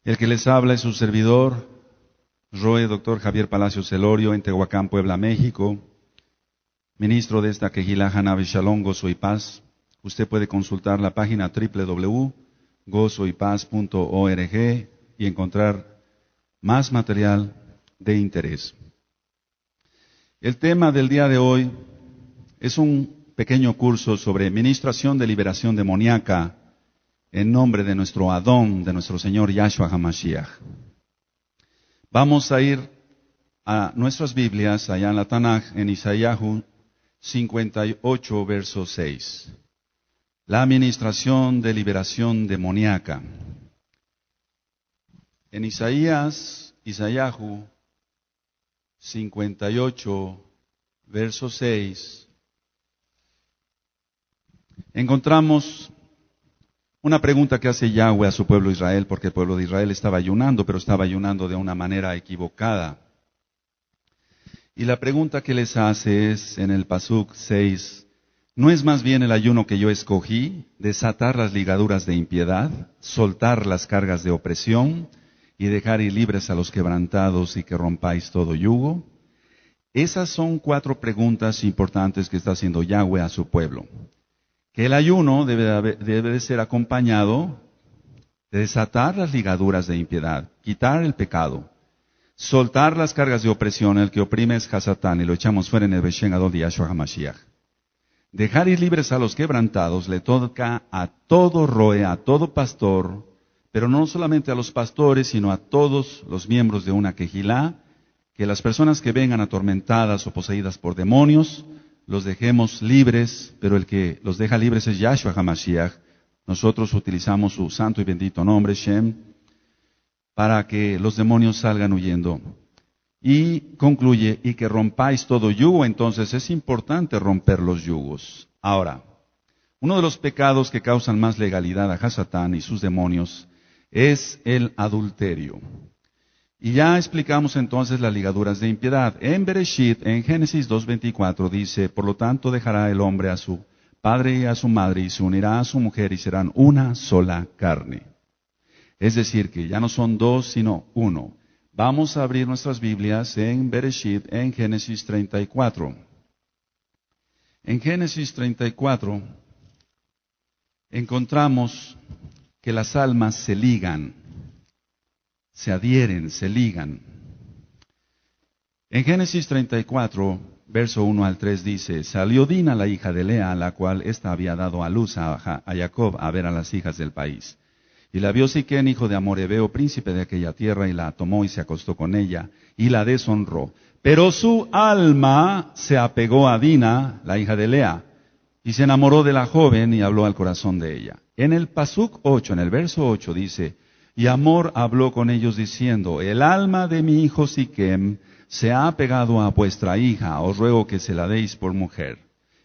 El que les habla es su servidor, Roe Dr. Javier Palacios Celorio, en Tehuacán, Puebla, México, ministro de esta Quejilá Hanabe Shalom, Gozo y Paz. Usted puede consultar la página www.gozoypaz.org y encontrar más material de interés. El tema del día de hoy es un pequeño curso sobre ministración de liberación demoníaca en nombre de nuestro Adón, de nuestro Señor Yahshua HaMashiach. Vamos a ir a nuestras Biblias, allá en la Tanaj, en Isaíahu 58, verso 6. La ministración de liberación demoníaca. En Isaíahu 58, verso 6, encontramos una pregunta que hace Yahweh a su pueblo Israel, porque el pueblo de Israel estaba ayunando, pero estaba ayunando de una manera equivocada. Y la pregunta que les hace es, en el Pasuk 6, ¿no es más bien el ayuno que yo escogí, desatar las ligaduras de impiedad, soltar las cargas de opresión y dejar ir libres a los quebrantados y que rompáis todo yugo? Esas son 4 preguntas importantes que está haciendo Yahweh a su pueblo. Que el ayuno debe de ser acompañado de desatar las ligaduras de impiedad, quitar el pecado, soltar las cargas de opresión. El que oprime es Hasatán, y lo echamos fuera en el Beshen Adon de Yahshua HaMashiach. Dejar ir libres a los quebrantados le toca a todo roe, a todo pastor, pero no solamente a los pastores, sino a todos los miembros de una quejilá, que las personas que vengan atormentadas o poseídas por demonios, los dejemos libres, pero el que los deja libres es Yahshua HaMashiach. Nosotros utilizamos su santo y bendito nombre, Shem, para que los demonios salgan huyendo. Y concluye, y que rompáis todo yugo. Entonces es importante romper los yugos. Ahora, uno de los pecados que causan más legalidad a Hasatán y sus demonios es el adulterio. Y ya explicamos entonces las ligaduras de impiedad. En Bereshit, en Génesis 2:24, dice, por lo tanto dejará el hombre a su padre y a su madre y se unirá a su mujer y serán una sola carne. Es decir, que ya no son 2, sino 1. Vamos a abrir nuestras Biblias en Bereshit, en Génesis 34. En Génesis 34 encontramos que las almas se ligan, se adhieren, se ligan. En Génesis 34, verso 1 al 3 dice, salió Dina, la hija de Lea, a la cual ésta había dado a luz a Jacob a ver a las hijas del país. Y la vio Siquén, hijo de Amorebeo, príncipe de aquella tierra, y la tomó y se acostó con ella, y la deshonró. Pero su alma se apegó a Dina, la hija de Lea, y se enamoró de la joven y habló al corazón de ella. En el Pasuk 8, en el verso 8 dice, y Amor habló con ellos diciendo, el alma de mi hijo Siquem se ha apegado a vuestra hija, os ruego que se la deis por mujer.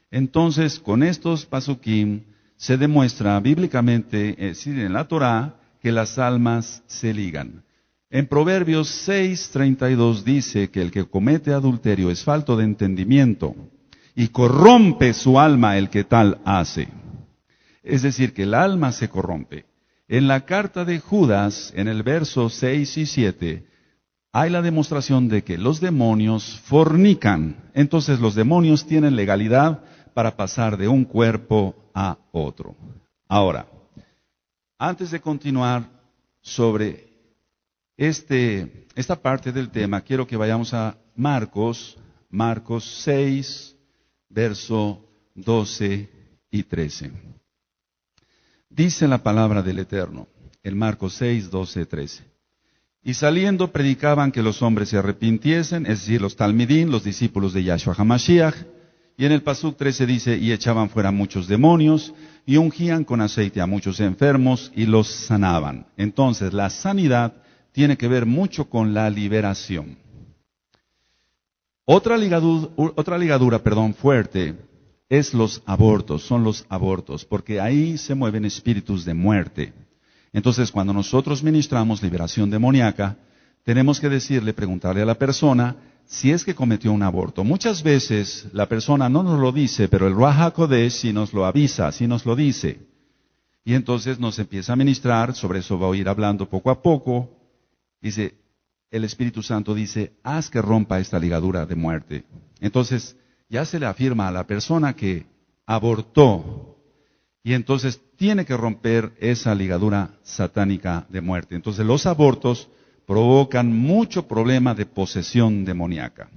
Entonces, con estos pasukim se demuestra bíblicamente, es decir, en la Torá, que las almas se ligan. En Proverbios 6:32 dice que el que comete adulterio es falto de entendimiento y corrompe su alma el que tal hace. Es decir, que el alma se corrompe. En la carta de Judas, en el verso 6 y 7, hay la demostración de que los demonios fornican. Entonces los demonios tienen legalidad para pasar de un cuerpo a otro. Ahora, antes de continuar sobre esta parte del tema, quiero que vayamos a Marcos 6, verso 12 y 13. Dice la palabra del Eterno, en Marcos 6, 12, 13. Y saliendo predicaban que los hombres se arrepintiesen, es decir, los talmidín, los discípulos de Yahshua HaMashiach. Y en el Pasuk 13 dice, y echaban fuera muchos demonios, y ungían con aceite a muchos enfermos, y los sanaban. Entonces, la sanidad tiene que ver mucho con la liberación. Otra ligadura fuerte es los abortos, son los abortos, porque ahí se mueven espíritus de muerte. Entonces, cuando nosotros ministramos liberación demoníaca, tenemos que preguntarle a la persona si es que cometió un aborto. Muchas veces la persona no nos lo dice, pero el Ruach HaKodesh sí nos lo avisa, sí nos lo dice. Y entonces nos empieza a ministrar, sobre eso voy a ir hablando poco a poco. Dice, el Espíritu Santo dice, haz que rompa esta ligadura de muerte. Entonces, ya se le afirma a la persona que abortó, y entonces tiene que romper esa ligadura satánica de muerte. Entonces, los abortos provocan mucho problema de posesión demoníaca.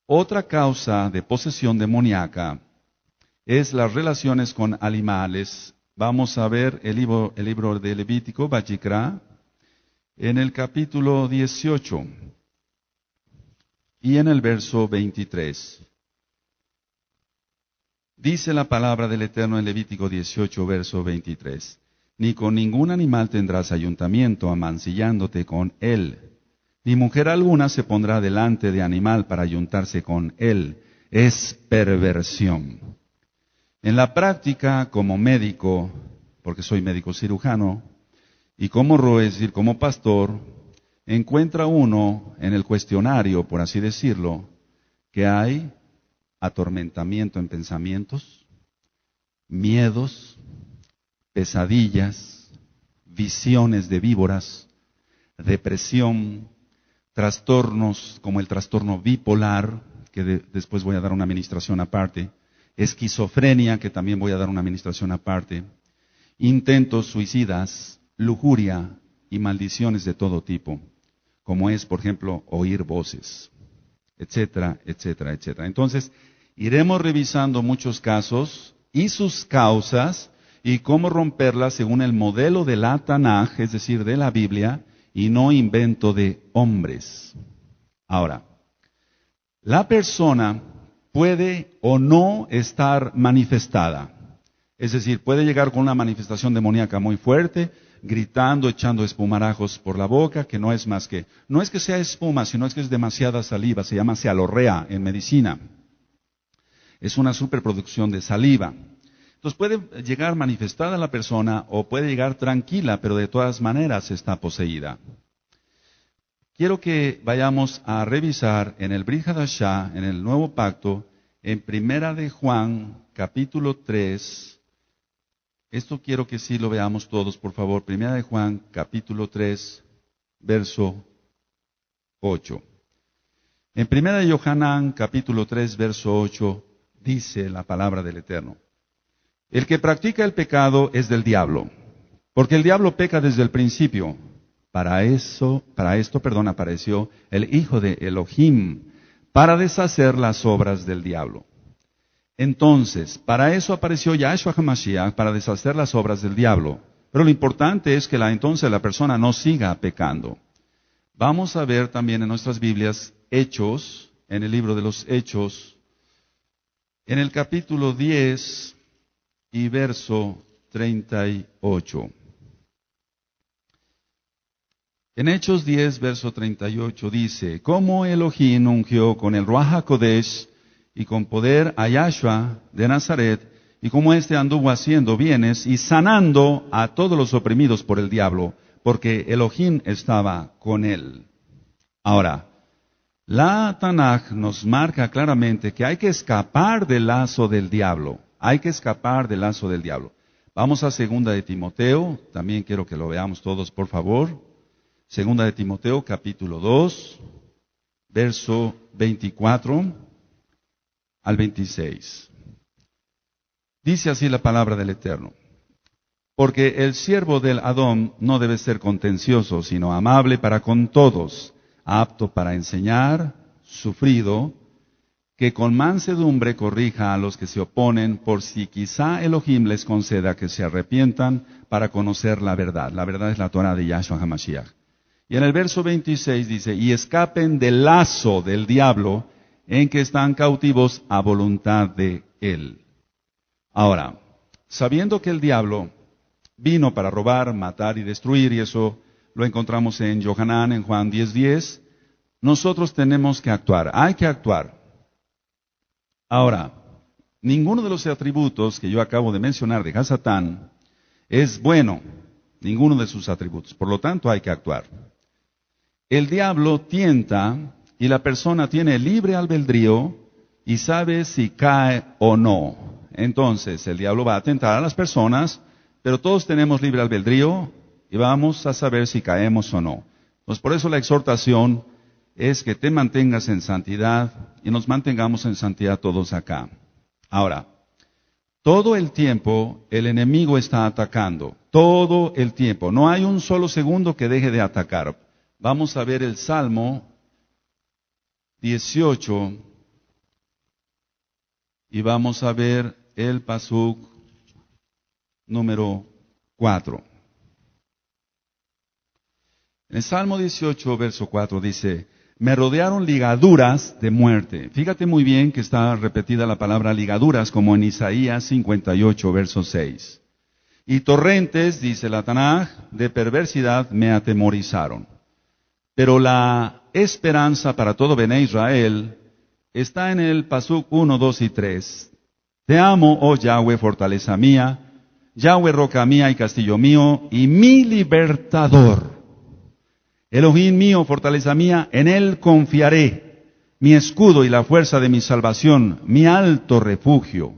Otra causa de posesión demoníaca es las relaciones con animales. Vamos a ver el libro de Levítico, Vayikra, en el capítulo 18 y en el verso 23. Dice la palabra del Eterno en Levítico 18, verso 23. Ni con ningún animal tendrás ayuntamiento, amancillándote con él. Ni mujer alguna se pondrá delante de animal para ayuntarse con él. Es perversión. En la práctica, como médico, porque soy médico cirujano, y como pastor, encuentra uno en el cuestionario, por así decirlo, que hay atormentamiento en pensamientos, miedos, pesadillas, visiones de víboras, depresión, trastornos como el trastorno bipolar, que después voy a dar una administración aparte, esquizofrenia, que también voy a dar una administración aparte, intentos suicidas, lujuria y maldiciones de todo tipo, como es, por ejemplo, oír voces, etcétera, etcétera, etcétera. Entonces, iremos revisando muchos casos y sus causas y cómo romperlas según el modelo de la Tanaj, es decir, de la Biblia, y no invento de hombres. Ahora, la persona puede o no estar manifestada. Es decir, puede llegar con una manifestación demoníaca muy fuerte, gritando, echando espumarajos por la boca, que no es más que, no es que sea espuma, sino es que es demasiada saliva, se llama cialorrea en medicina. Es una superproducción de saliva. Entonces puede llegar manifestada la persona o puede llegar tranquila, pero de todas maneras está poseída. Quiero que vayamos a revisar en el Brit Hadashah, en el Nuevo Pacto, en Primera de Juan, capítulo 3. Esto quiero que sí lo veamos todos, por favor. Primera de Juan, capítulo 3, verso 8. En Primera de Yohanan, capítulo 3, verso 8, dice la palabra del Eterno. El que practica el pecado es del diablo, porque el diablo peca desde el principio. Para esto, apareció el Hijo de Elohim, para deshacer las obras del diablo. Entonces, para eso apareció Yahshua HaMashiach, para deshacer las obras del diablo. Pero lo importante es que entonces la persona no siga pecando. Vamos a ver también en nuestras Biblias Hechos, en el libro de los Hechos, en el capítulo 10 y verso 38. En Hechos 10, verso 38 dice, como Elohim ungió con el Ruach HaKodesh y con poder a Yahshua de Nazaret, y como éste anduvo haciendo bienes y sanando a todos los oprimidos por el diablo, porque Elohim estaba con él. Ahora, la Tanaj nos marca claramente que hay que escapar del lazo del diablo. Hay que escapar del lazo del diablo. Vamos a Segunda de Timoteo, también quiero que lo veamos todos, por favor. Segunda de Timoteo, capítulo 2, verso 24 al 26. Dice así la palabra del Eterno. Porque el siervo del Adón no debe ser contencioso, sino amable para con todos, apto para enseñar, sufrido, que con mansedumbre corrija a los que se oponen, por si quizá Elohim les conceda que se arrepientan para conocer la verdad. La verdad es la Torah de Yahshua HaMashiach. Y en el verso 26 dice, y escapen del lazo del diablo en que están cautivos a voluntad de él. Ahora, sabiendo que el diablo vino para robar, matar y destruir, y eso lo encontramos en Yohanan, en Juan 10:10, nosotros tenemos que actuar, hay que actuar. Ahora, ninguno de los atributos que yo acabo de mencionar de Hasatán es bueno, ninguno de sus atributos, por lo tanto hay que actuar. El diablo tienta y la persona tiene libre albedrío y sabe si cae o no. Entonces, el diablo va a tentar a las personas pero todos tenemos libre albedrío y vamos a saber si caemos o no. Pues por eso la exhortación es que te mantengas en santidad y nos mantengamos en santidad todos acá. Ahora, todo el tiempo el enemigo está atacando, todo el tiempo. No hay un solo segundo que deje de atacar. Vamos a ver el Salmo 18 y vamos a ver el pasuk número 4. En el Salmo 18, verso 4 dice: me rodearon ligaduras de muerte. Fíjate muy bien que está repetida la palabra ligaduras, como en Isaías 58, verso 6. Y torrentes, dice la Tanaj, de perversidad me atemorizaron. Pero la esperanza para todo Bené Israel está en el pasuk 1, 2 y 3. Te amo, oh Yahweh, fortaleza mía, Yahweh, roca mía y castillo mío, y mi libertador. Elohim mío, fortaleza mía, en él confiaré, mi escudo y la fuerza de mi salvación, mi alto refugio.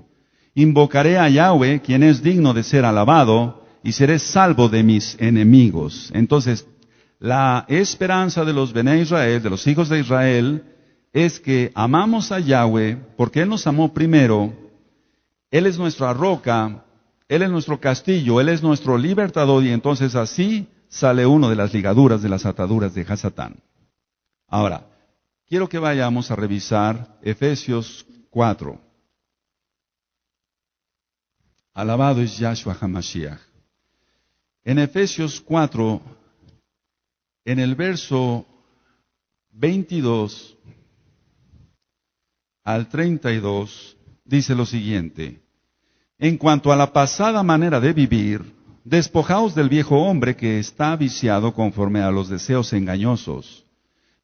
Invocaré a Yahweh, quien es digno de ser alabado, y seré salvo de mis enemigos. Entonces, la esperanza de los Bené Israel, de los hijos de Israel, es que amamos a Yahweh porque Él nos amó primero. Él es nuestra roca, Él es nuestro castillo, Él es nuestro libertador, y entonces así sale uno de las ligaduras, de las ataduras de Hasatán. Ahora, quiero que vayamos a revisar Efesios 4. Alabado es Yahshua HaMashiach. En Efesios 4, en el verso 22 al 32, dice lo siguiente: en cuanto a la pasada manera de vivir, despojaos del viejo hombre que está viciado conforme a los deseos engañosos,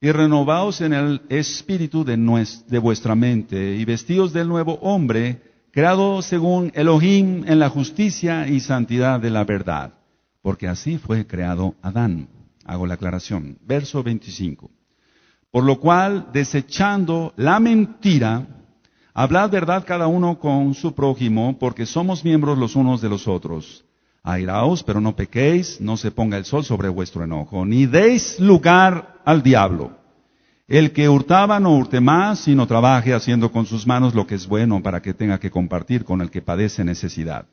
y renovaos en el espíritu de vuestra mente, y vestíos del nuevo hombre, creado según Elohim en la justicia y santidad de la verdad, porque así fue creado Adán. Hago la aclaración. Verso 25. Por lo cual, desechando la mentira, hablad verdad cada uno con su prójimo, porque somos miembros los unos de los otros. Airaos, pero no pequéis, no se ponga el sol sobre vuestro enojo, ni deis lugar al diablo. El que hurtaba no hurte más, sino trabaje haciendo con sus manos lo que es bueno, para que tenga que compartir con el que padece necesidad.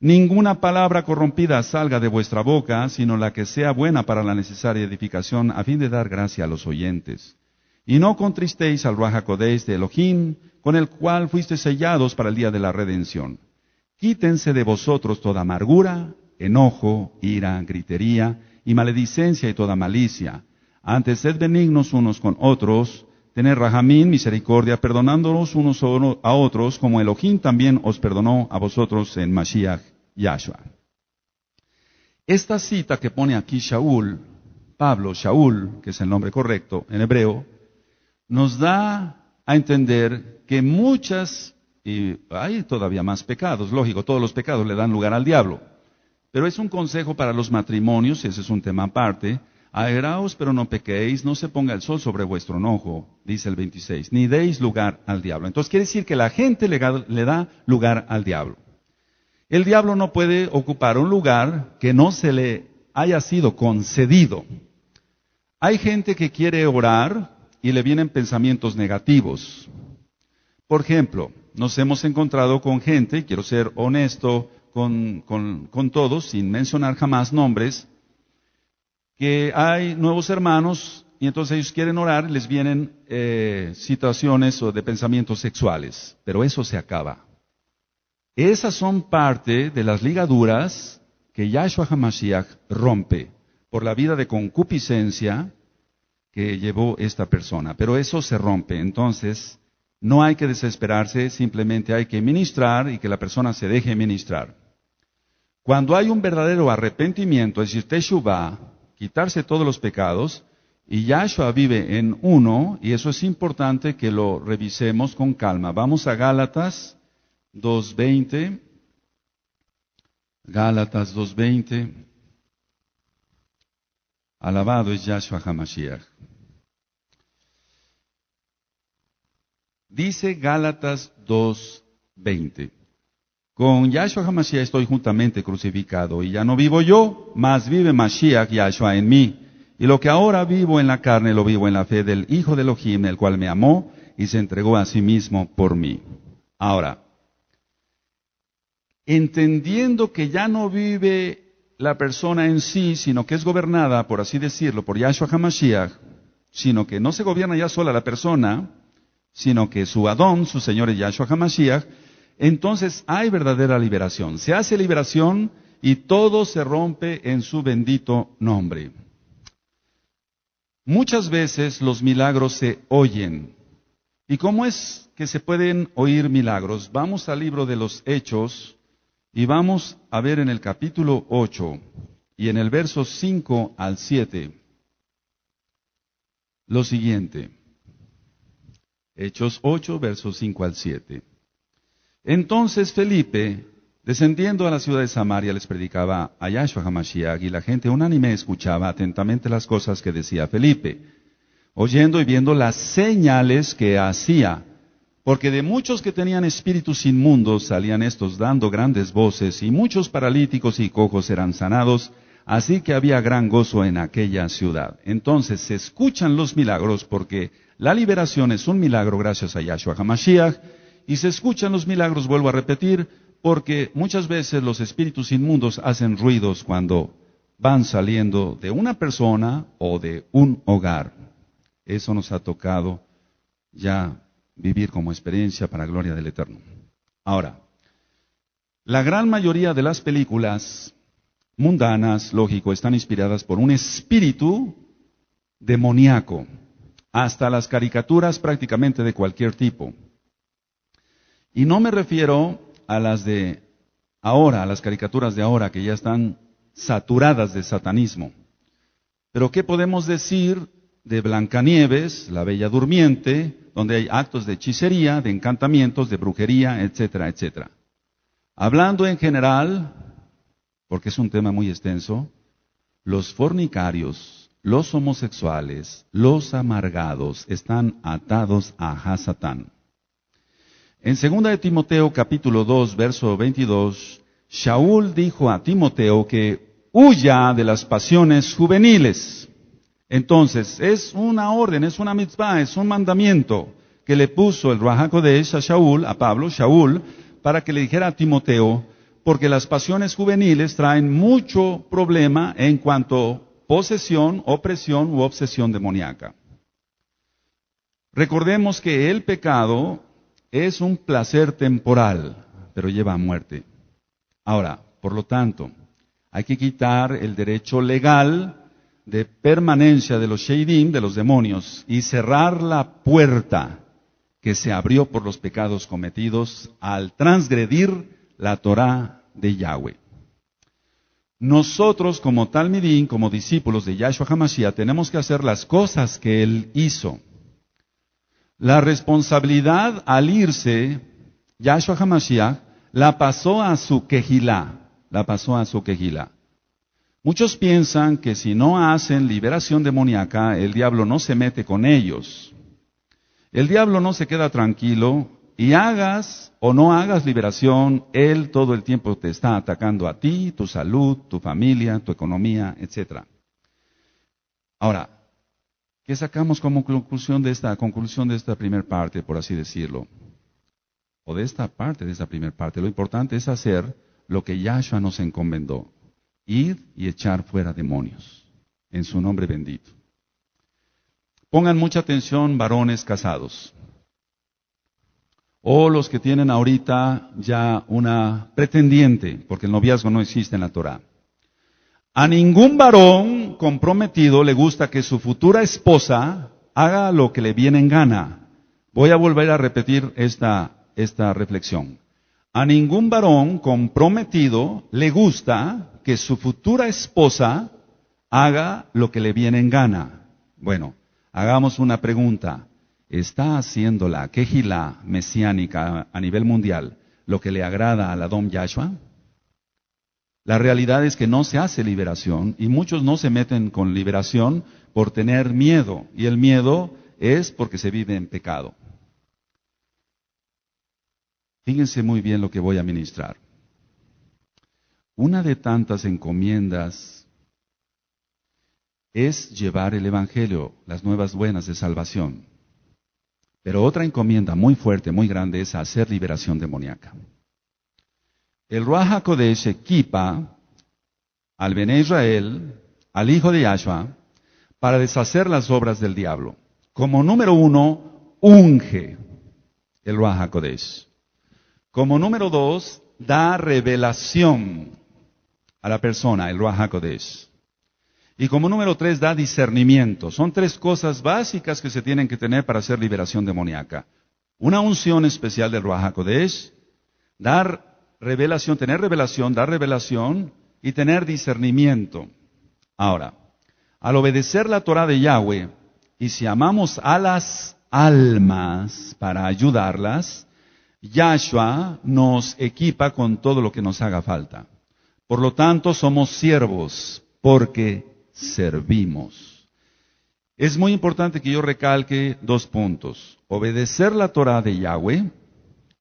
Ninguna palabra corrompida salga de vuestra boca, sino la que sea buena para la necesaria edificación, a fin de dar gracia a los oyentes. Y no contristéis al Ruach HaKodesh de Elohim, con el cual fuisteis sellados para el día de la redención. Quítense de vosotros toda amargura, enojo, ira, gritería y maledicencia y toda malicia. Antes sed benignos unos con otros, tened rajamín, misericordia, perdonándonos unos a otros, como Elohim también os perdonó a vosotros en Mashiach Yahshua. Esta cita que pone aquí Shaul, Pablo, Shaul, que es el nombre correcto en hebreo, nos da a entender que y hay todavía más pecados, lógico, todos los pecados le dan lugar al diablo. Pero es un consejo para los matrimonios, ese es un tema aparte. Airaos, pero no pequéis, no se ponga el sol sobre vuestro enojo, dice el 26, ni deis lugar al diablo. Entonces quiere decir que la gente le da lugar al diablo. El diablo no puede ocupar un lugar que no se le haya sido concedido. Hay gente que quiere orar y le vienen pensamientos negativos. Por ejemplo, nos hemos encontrado con gente, quiero ser honesto con todos, sin mencionar jamás nombres, que hay nuevos hermanos y entonces ellos quieren orar y les vienen situaciones o de pensamientos sexuales, pero eso se acaba. Esas son parte de las ligaduras que Yahshua HaMashiach rompe por la vida de concupiscencia que llevó esta persona, pero eso se rompe. Entonces, no hay que desesperarse, simplemente hay que ministrar y que la persona se deje ministrar. Cuando hay un verdadero arrepentimiento, es decir, teshuvah, quitarse todos los pecados, y Yahshua vive en uno, y eso es importante que lo revisemos con calma. Vamos a Gálatas 2:20. Gálatas 2:20. Alabado es Yahshua HaMashiach. Dice Gálatas 2:20. Con Yahshua HaMashiach estoy juntamente crucificado, y ya no vivo yo, mas vive Mashiach Yahshua en mí. Y lo que ahora vivo en la carne, lo vivo en la fe del Hijo de Elohim, el cual me amó y se entregó a sí mismo por mí. Ahora, entendiendo que ya no vive la persona en sí, sino que es gobernada, por así decirlo, por Yahshua HaMashiach, sino que no se gobierna ya sola la persona, sino que su Adón, su Señor es Yahshua HaMashiach, entonces hay verdadera liberación. Se hace liberación y todo se rompe en su bendito nombre. Muchas veces los milagros se oyen. ¿Y cómo es que se pueden oír milagros? Vamos al libro de los Hechos y vamos a ver en el capítulo 8 y en el verso 5 al 7 lo siguiente. Hechos 8, versos 5 al 7. Entonces Felipe, descendiendo a la ciudad de Samaria, les predicaba a Yahshua HaMashiach, y la gente unánime escuchaba atentamente las cosas que decía Felipe, oyendo y viendo las señales que hacía, porque de muchos que tenían espíritus inmundos salían estos dando grandes voces, y muchos paralíticos y cojos eran sanados, así que había gran gozo en aquella ciudad. Entonces se escuchan los milagros, porque la liberación es un milagro gracias a Yahshua HaMashiach, y se escuchan los milagros, vuelvo a repetir, porque muchas veces los espíritus inmundos hacen ruidos cuando van saliendo de una persona o de un hogar. Eso nos ha tocado ya vivir como experiencia para gloria del Eterno. Ahora, la gran mayoría de las películas mundanas, lógico, están inspiradas por un espíritu demoníaco, hasta las caricaturas prácticamente de cualquier tipo. Y no me refiero a las de ahora, a las caricaturas de ahora, que ya están saturadas de satanismo. Pero ¿qué podemos decir de Blancanieves, la Bella Durmiente, donde hay actos de hechicería, de encantamientos, de brujería, etcétera, etcétera? Hablando en general, porque es un tema muy extenso, los fornicarios, los homosexuales, los amargados están atados a Hasatán. En 2 de Timoteo capítulo 2, verso 22, Shaul dijo a Timoteo que huya de las pasiones juveniles. Entonces, es una orden, es una mitzvah, es un mandamiento que le puso el Ruach HaKodesh a Shaul, a Pablo, Shaul, para que le dijera a Timoteo, porque las pasiones juveniles traen mucho problema en cuanto a posesión, opresión u obsesión demoníaca. Recordemos que el pecado es un placer temporal, pero lleva a muerte. Ahora, por lo tanto, hay que quitar el derecho legal de permanencia de los sheidim, de los demonios, y cerrar la puerta que se abrió por los pecados cometidos al transgredir la Torá de Yahweh. Nosotros, como Talmidim, como discípulos de Yahshua HaMashiach, tenemos que hacer las cosas que Él hizo. La responsabilidad al irse, Yahshua HaMashiach, la pasó a su Kehilá. Muchos piensan que si no hacen liberación demoníaca, el diablo no se mete con ellos. El diablo no se queda tranquilo, y hagas o no hagas liberación, él todo el tiempo te está atacando a ti, tu salud, tu familia, tu economía, etc. Ahora, ¿qué sacamos como conclusión de esta primera parte, por así decirlo? O de esta primera parte. Lo importante es hacer lo que Yahshua nos encomendó. Ir y echar fuera demonios. En su nombre bendito. Pongan mucha atención, varones casados. O los que tienen ahorita ya una pretendiente, porque el noviazgo no existe en la Torá. A ningún varón comprometido le gusta que su futura esposa haga lo que le viene en gana. Voy a volver a repetir esta reflexión. A ningún varón comprometido le gusta que su futura esposa haga lo que le viene en gana. Bueno, hagamos una pregunta. ¿Está haciendo la Kehilá mesiánica a nivel mundial lo que le agrada al Adón Yahshua? La realidad es que no se hace liberación y muchos no se meten con liberación por tener miedo. Y el miedo es porque se vive en pecado. Fíjense muy bien lo que voy a ministrar. Una de tantas encomiendas es llevar el Evangelio, las nuevas buenas de salvación. Pero otra encomienda muy fuerte, muy grande, es hacer liberación demoníaca. El Ruach HaKodesh equipa al Bene Israel, al hijo de Yahshua, para deshacer las obras del diablo. Como número 1, unge el Ruach HaKodesh. Como número 2, da revelación a la persona, el Ruach HaKodesh. Y como número 3, da discernimiento. Son 3 cosas básicas que se tienen que tener para hacer liberación demoníaca. Una unción especial del Ruach HaKodesh, dar revelación, tener revelación, dar revelación y tener discernimiento. Ahora, al obedecer la Torah de Yahweh, y si amamos a las almas para ayudarlas, Yahshua nos equipa con todo lo que nos haga falta. Por lo tanto, somos siervos, porque servimos. Es muy importante que yo recalque 2 puntos. Obedecer la Torah de Yahweh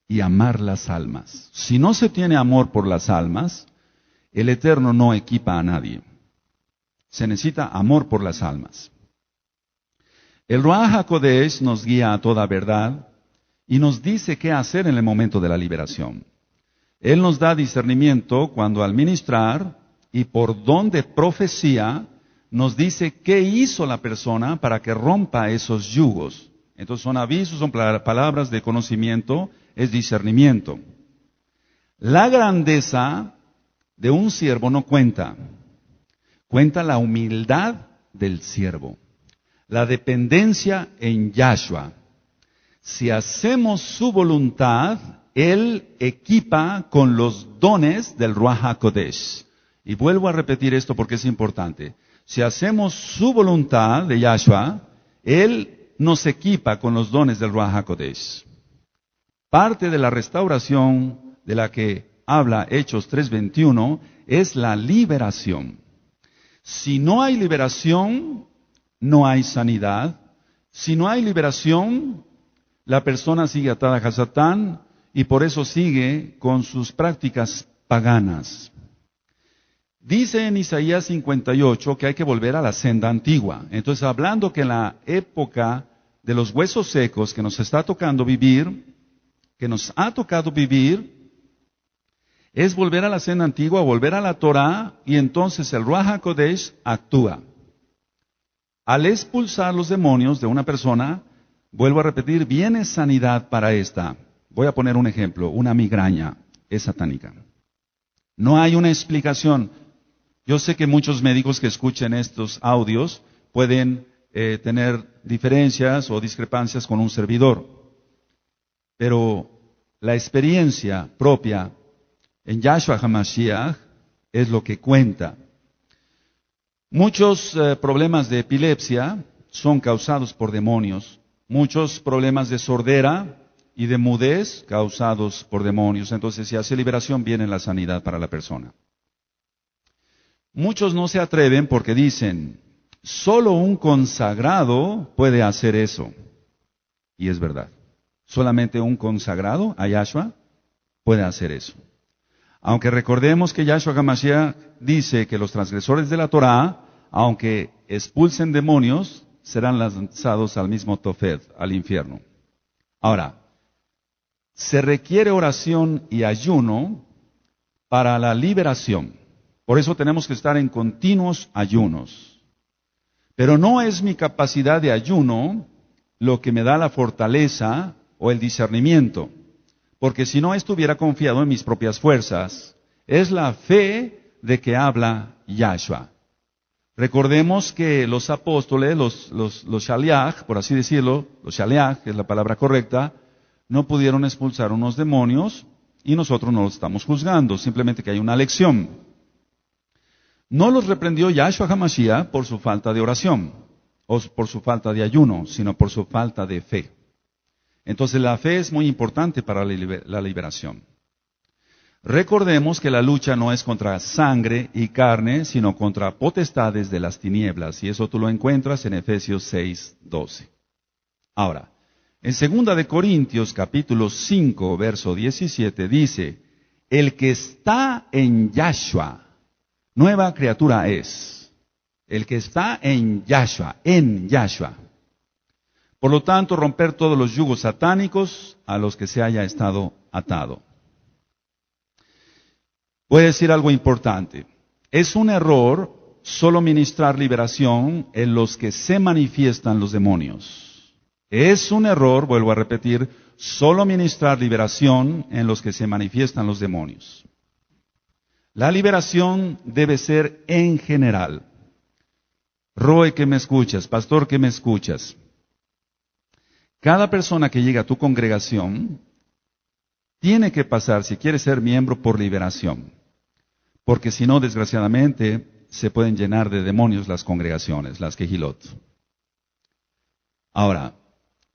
y amar las almas. Si no se tiene amor por las almas, el Eterno no equipa a nadie. Se necesita amor por las almas. El Ruach HaKodesh nos guía a toda verdad y nos dice qué hacer en el momento de la liberación. Él nos da discernimiento cuando al ministrar y por don de profecía nos dice qué hizo la persona para que rompa esos yugos. Entonces son avisos, son palabras de conocimiento, es discernimiento. La grandeza de un siervo no cuenta. Cuenta la humildad del siervo, la dependencia en Yahshua. Si hacemos su voluntad, Él equipa con los dones del Ruach HaKodesh. Y vuelvo a repetir esto porque es importante. Si hacemos su voluntad de Yahshua, Él nos equipa con los dones del Ruach HaKodesh. Parte de la restauración de la que habla Hechos 3:21 es la liberación. Si no hay liberación, no hay sanidad. Si no hay liberación, la persona sigue atada a Satán y por eso sigue con sus prácticas paganas. Dice en Isaías 58 que hay que volver a la senda antigua. Entonces, hablando que en la época de los huesos secos que nos está tocando vivir, que nos ha tocado vivir, es volver a la senda antigua, volver a la Torah, y entonces el Ruach HaKodesh actúa. Al expulsar los demonios de una persona, vuelvo a repetir, viene sanidad para esta. Voy a poner un ejemplo, una migraña es satánica. No hay una explicación. Yo sé que muchos médicos que escuchen estos audios pueden tener diferencias o discrepancias con un servidor. Pero la experiencia propia en Yahshua HaMashiach es lo que cuenta. Muchos problemas de epilepsia son causados por demonios. Muchos problemas de sordera y de mudez causados por demonios. Entonces, si hace liberación, viene la sanidad para la persona. Muchos no se atreven porque dicen, solo un consagrado puede hacer eso. Y es verdad. Solamente un consagrado a Yahshua puede hacer eso. Aunque recordemos que Yahshua HaMashiach dice que los transgresores de la Torah, aunque expulsen demonios, serán lanzados al mismo Tofet, al infierno. Ahora, se requiere oración y ayuno para la liberación. Por eso tenemos que estar en continuos ayunos. Pero no es mi capacidad de ayuno lo que me da la fortaleza o el discernimiento. Porque si no estuviera confiado en mis propias fuerzas, es la fe de que habla Yahshua. Recordemos que los apóstoles, los shaliach, por así decirlo, los shaliach, que es la palabra correcta, no pudieron expulsar unos demonios y nosotros no los estamos juzgando, simplemente que hay una lección. No los reprendió Yahshua HaMashiach por su falta de oración o por su falta de ayuno, sino por su falta de fe. Entonces la fe es muy importante para la liberación. Recordemos que la lucha no es contra sangre y carne, sino contra potestades de las tinieblas. Y eso tú lo encuentras en Efesios 6:12. Ahora, en 2 de Corintios capítulo 5, verso 17 dice, El que está en Yahshua, nueva criatura es. El que está en Yahshua, en Yahshua. Por lo tanto, romper todos los yugos satánicos a los que se haya estado atado. Voy a decir algo importante. Es un error solo ministrar liberación en los que se manifiestan los demonios. Es un error, vuelvo a repetir, solo ministrar liberación en los que se manifiestan los demonios. La liberación debe ser en general. Roe que me escuchas, pastor que me escuchas. Cada persona que llega a tu congregación tiene que pasar, si quiere ser miembro, por liberación. Porque si no, desgraciadamente, se pueden llenar de demonios las congregaciones, las quejilot. Ahora,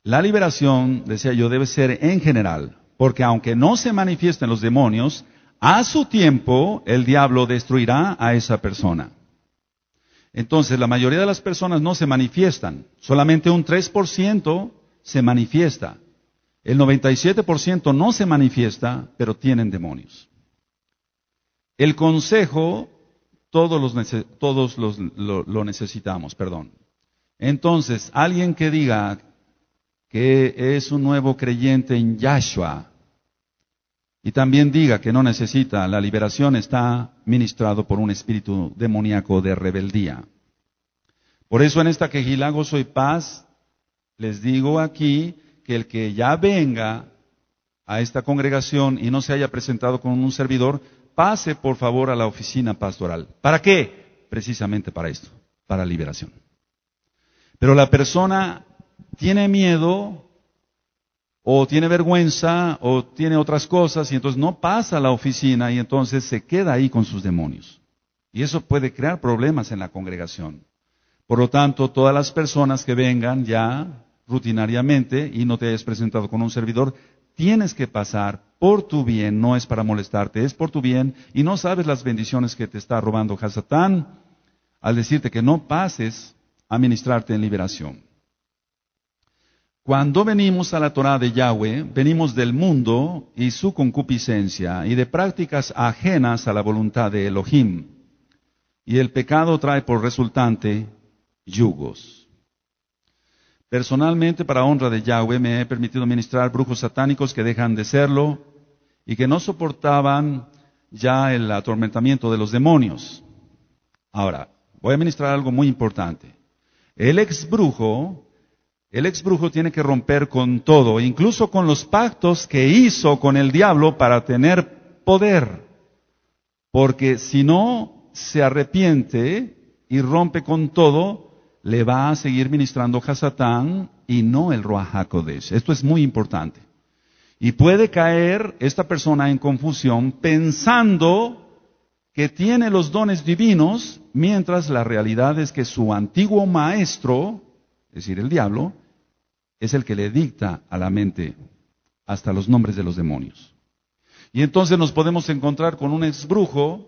la liberación, decía yo, debe ser en general. Porque aunque no se manifiesten los demonios, a su tiempo el diablo destruirá a esa persona. Entonces, la mayoría de las personas no se manifiestan. Solamente un 3% se manifiesta. El 97% no se manifiesta, pero tienen demonios. El consejo, todos lo necesitamos, perdón. Entonces, alguien que diga que es un nuevo creyente en Yahshua y también diga que no necesita la liberación, está ministrado por un espíritu demoníaco de rebeldía. Por eso en esta quejilá gozo y paz, les digo aquí que el que ya venga a esta congregación y no se haya presentado con un servidor, pase por favor a la oficina pastoral. ¿Para qué? Precisamente para esto, para liberación. Pero la persona tiene miedo, o tiene vergüenza, o tiene otras cosas, y entonces no pasa a la oficina, y entonces se queda ahí con sus demonios. Y eso puede crear problemas en la congregación. Por lo tanto, todas las personas que vengan ya rutinariamente y no te hayas presentado con un servidor, tienes que pasar por tu bien, no es para molestarte, es por tu bien, y no sabes las bendiciones que te está robando Hasatán al decirte que no pases a ministrarte en liberación. Cuando venimos a la Torá de Yahweh, venimos del mundo y su concupiscencia y de prácticas ajenas a la voluntad de Elohim. Y el pecado trae por resultante yugos. Personalmente, para honra de Yahweh, me he permitido ministrar brujos satánicos que dejan de serlo y que no soportaban ya el atormentamiento de los demonios. Ahora, voy a ministrar algo muy importante. El ex brujo tiene que romper con todo, incluso con los pactos que hizo con el diablo para tener poder. Porque si no se arrepiente y rompe con todo, le va a seguir ministrando Hasatán y no el Ruach HaKodesh. Esto es muy importante. Y puede caer esta persona en confusión pensando que tiene los dones divinos, mientras la realidad es que su antiguo maestro, es decir, el diablo, es el que le dicta a la mente hasta los nombres de los demonios. Y entonces nos podemos encontrar con un exbrujo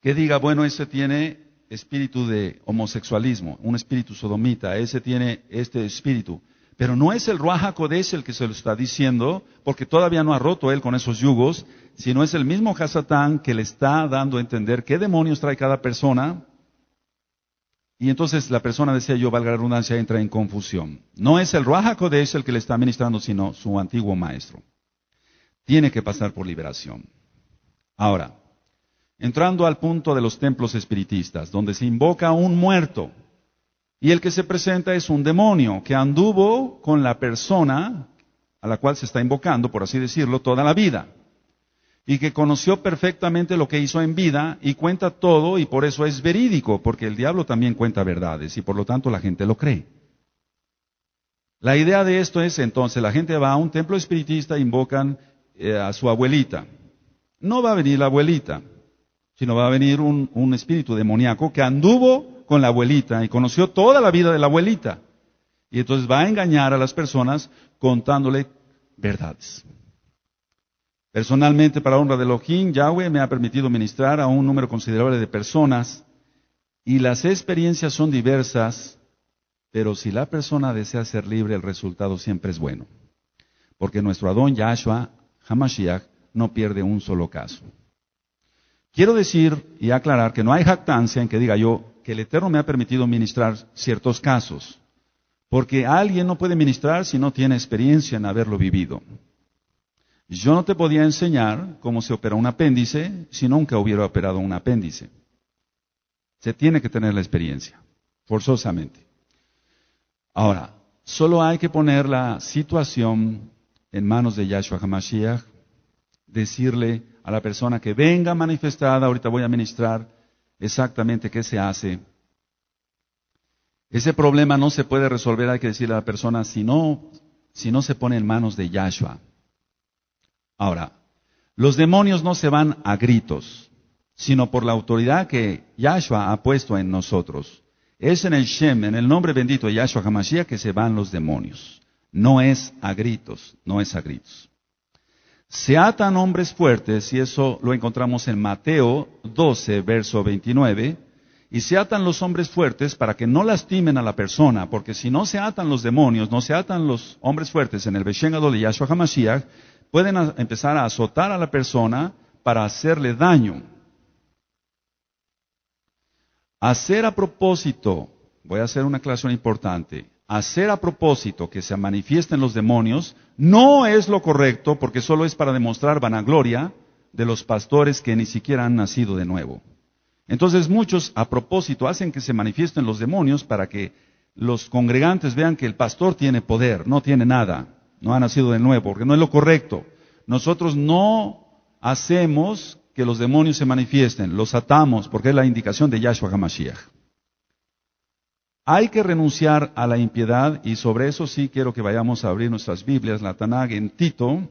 que diga, bueno, ese tiene espíritu de homosexualismo, un espíritu sodomita, ese tiene este espíritu. Pero no es el Ruach HaKodesh el que se lo está diciendo, porque todavía no ha roto él con esos yugos, sino es el mismo Hasatán que le está dando a entender qué demonios trae cada persona. Y entonces la persona, decía yo, valga la redundancia, entra en confusión. No es el Ruach HaKodesh el que le está ministrando, sino su antiguo maestro. Tiene que pasar por liberación. Ahora, entrando al punto de los templos espiritistas, donde se invoca a un muerto, y el que se presenta es un demonio que anduvo con la persona a la cual se está invocando, por así decirlo, toda la vida, y que conoció perfectamente lo que hizo en vida y cuenta todo, y por eso es verídico, porque el diablo también cuenta verdades, y por lo tanto la gente lo cree. La idea de esto es, entonces, la gente va a un templo espiritista e invocan a su abuelita. No va a venir la abuelita, sino va a venir un espíritu demoníaco que anduvo con la abuelita y conoció toda la vida de la abuelita. Y entonces va a engañar a las personas contándole verdades. Personalmente, para honra de Elohim, Yahweh me ha permitido ministrar a un número considerable de personas y las experiencias son diversas, pero si la persona desea ser libre, el resultado siempre es bueno. Porque nuestro Adón Yahshua HaMashiach no pierde un solo caso. Quiero decir y aclarar que no hay jactancia en que diga yo que el Eterno me ha permitido ministrar ciertos casos, porque alguien no puede ministrar si no tiene experiencia en haberlo vivido. Yo no te podía enseñar cómo se opera un apéndice si nunca hubiera operado un apéndice. Se tiene que tener la experiencia, forzosamente. Ahora, solo hay que poner la situación en manos de Yahshua HaMashiach, decirle a la persona que venga manifestada, ahorita voy a ministrar exactamente qué se hace. Ese problema no se puede resolver, hay que decirle a la persona, si no se pone en manos de Yahshua. Ahora, los demonios no se van a gritos, sino por la autoridad que Yahshua ha puesto en nosotros. Es en el Shem, en el nombre bendito de Yahshua HaMashiach, que se van los demonios. No es a gritos, no es a gritos. Se atan hombres fuertes, y eso lo encontramos en Mateo 12, verso 29, y se atan los hombres fuertes para que no lastimen a la persona, porque si no se atan los demonios, no se atan los hombres fuertes en el Beshem Gadol de Yahshua HaMashiach, pueden empezar a azotar a la persona para hacerle daño. Hacer a propósito, voy a hacer una aclaración importante, hacer a propósito que se manifiesten los demonios no es lo correcto porque solo es para demostrar vanagloria de los pastores que ni siquiera han nacido de nuevo. Entonces muchos a propósito hacen que se manifiesten los demonios para que los congregantes vean que el pastor tiene poder, no tiene nada, no ha nacido de nuevo, porque no es lo correcto. Nosotros no hacemos que los demonios se manifiesten, los atamos porque es la indicación de Yahshua HaMashiach. Hay que renunciar a la impiedad y sobre eso sí quiero que vayamos a abrir nuestras Biblias, la Tanaj en Tito.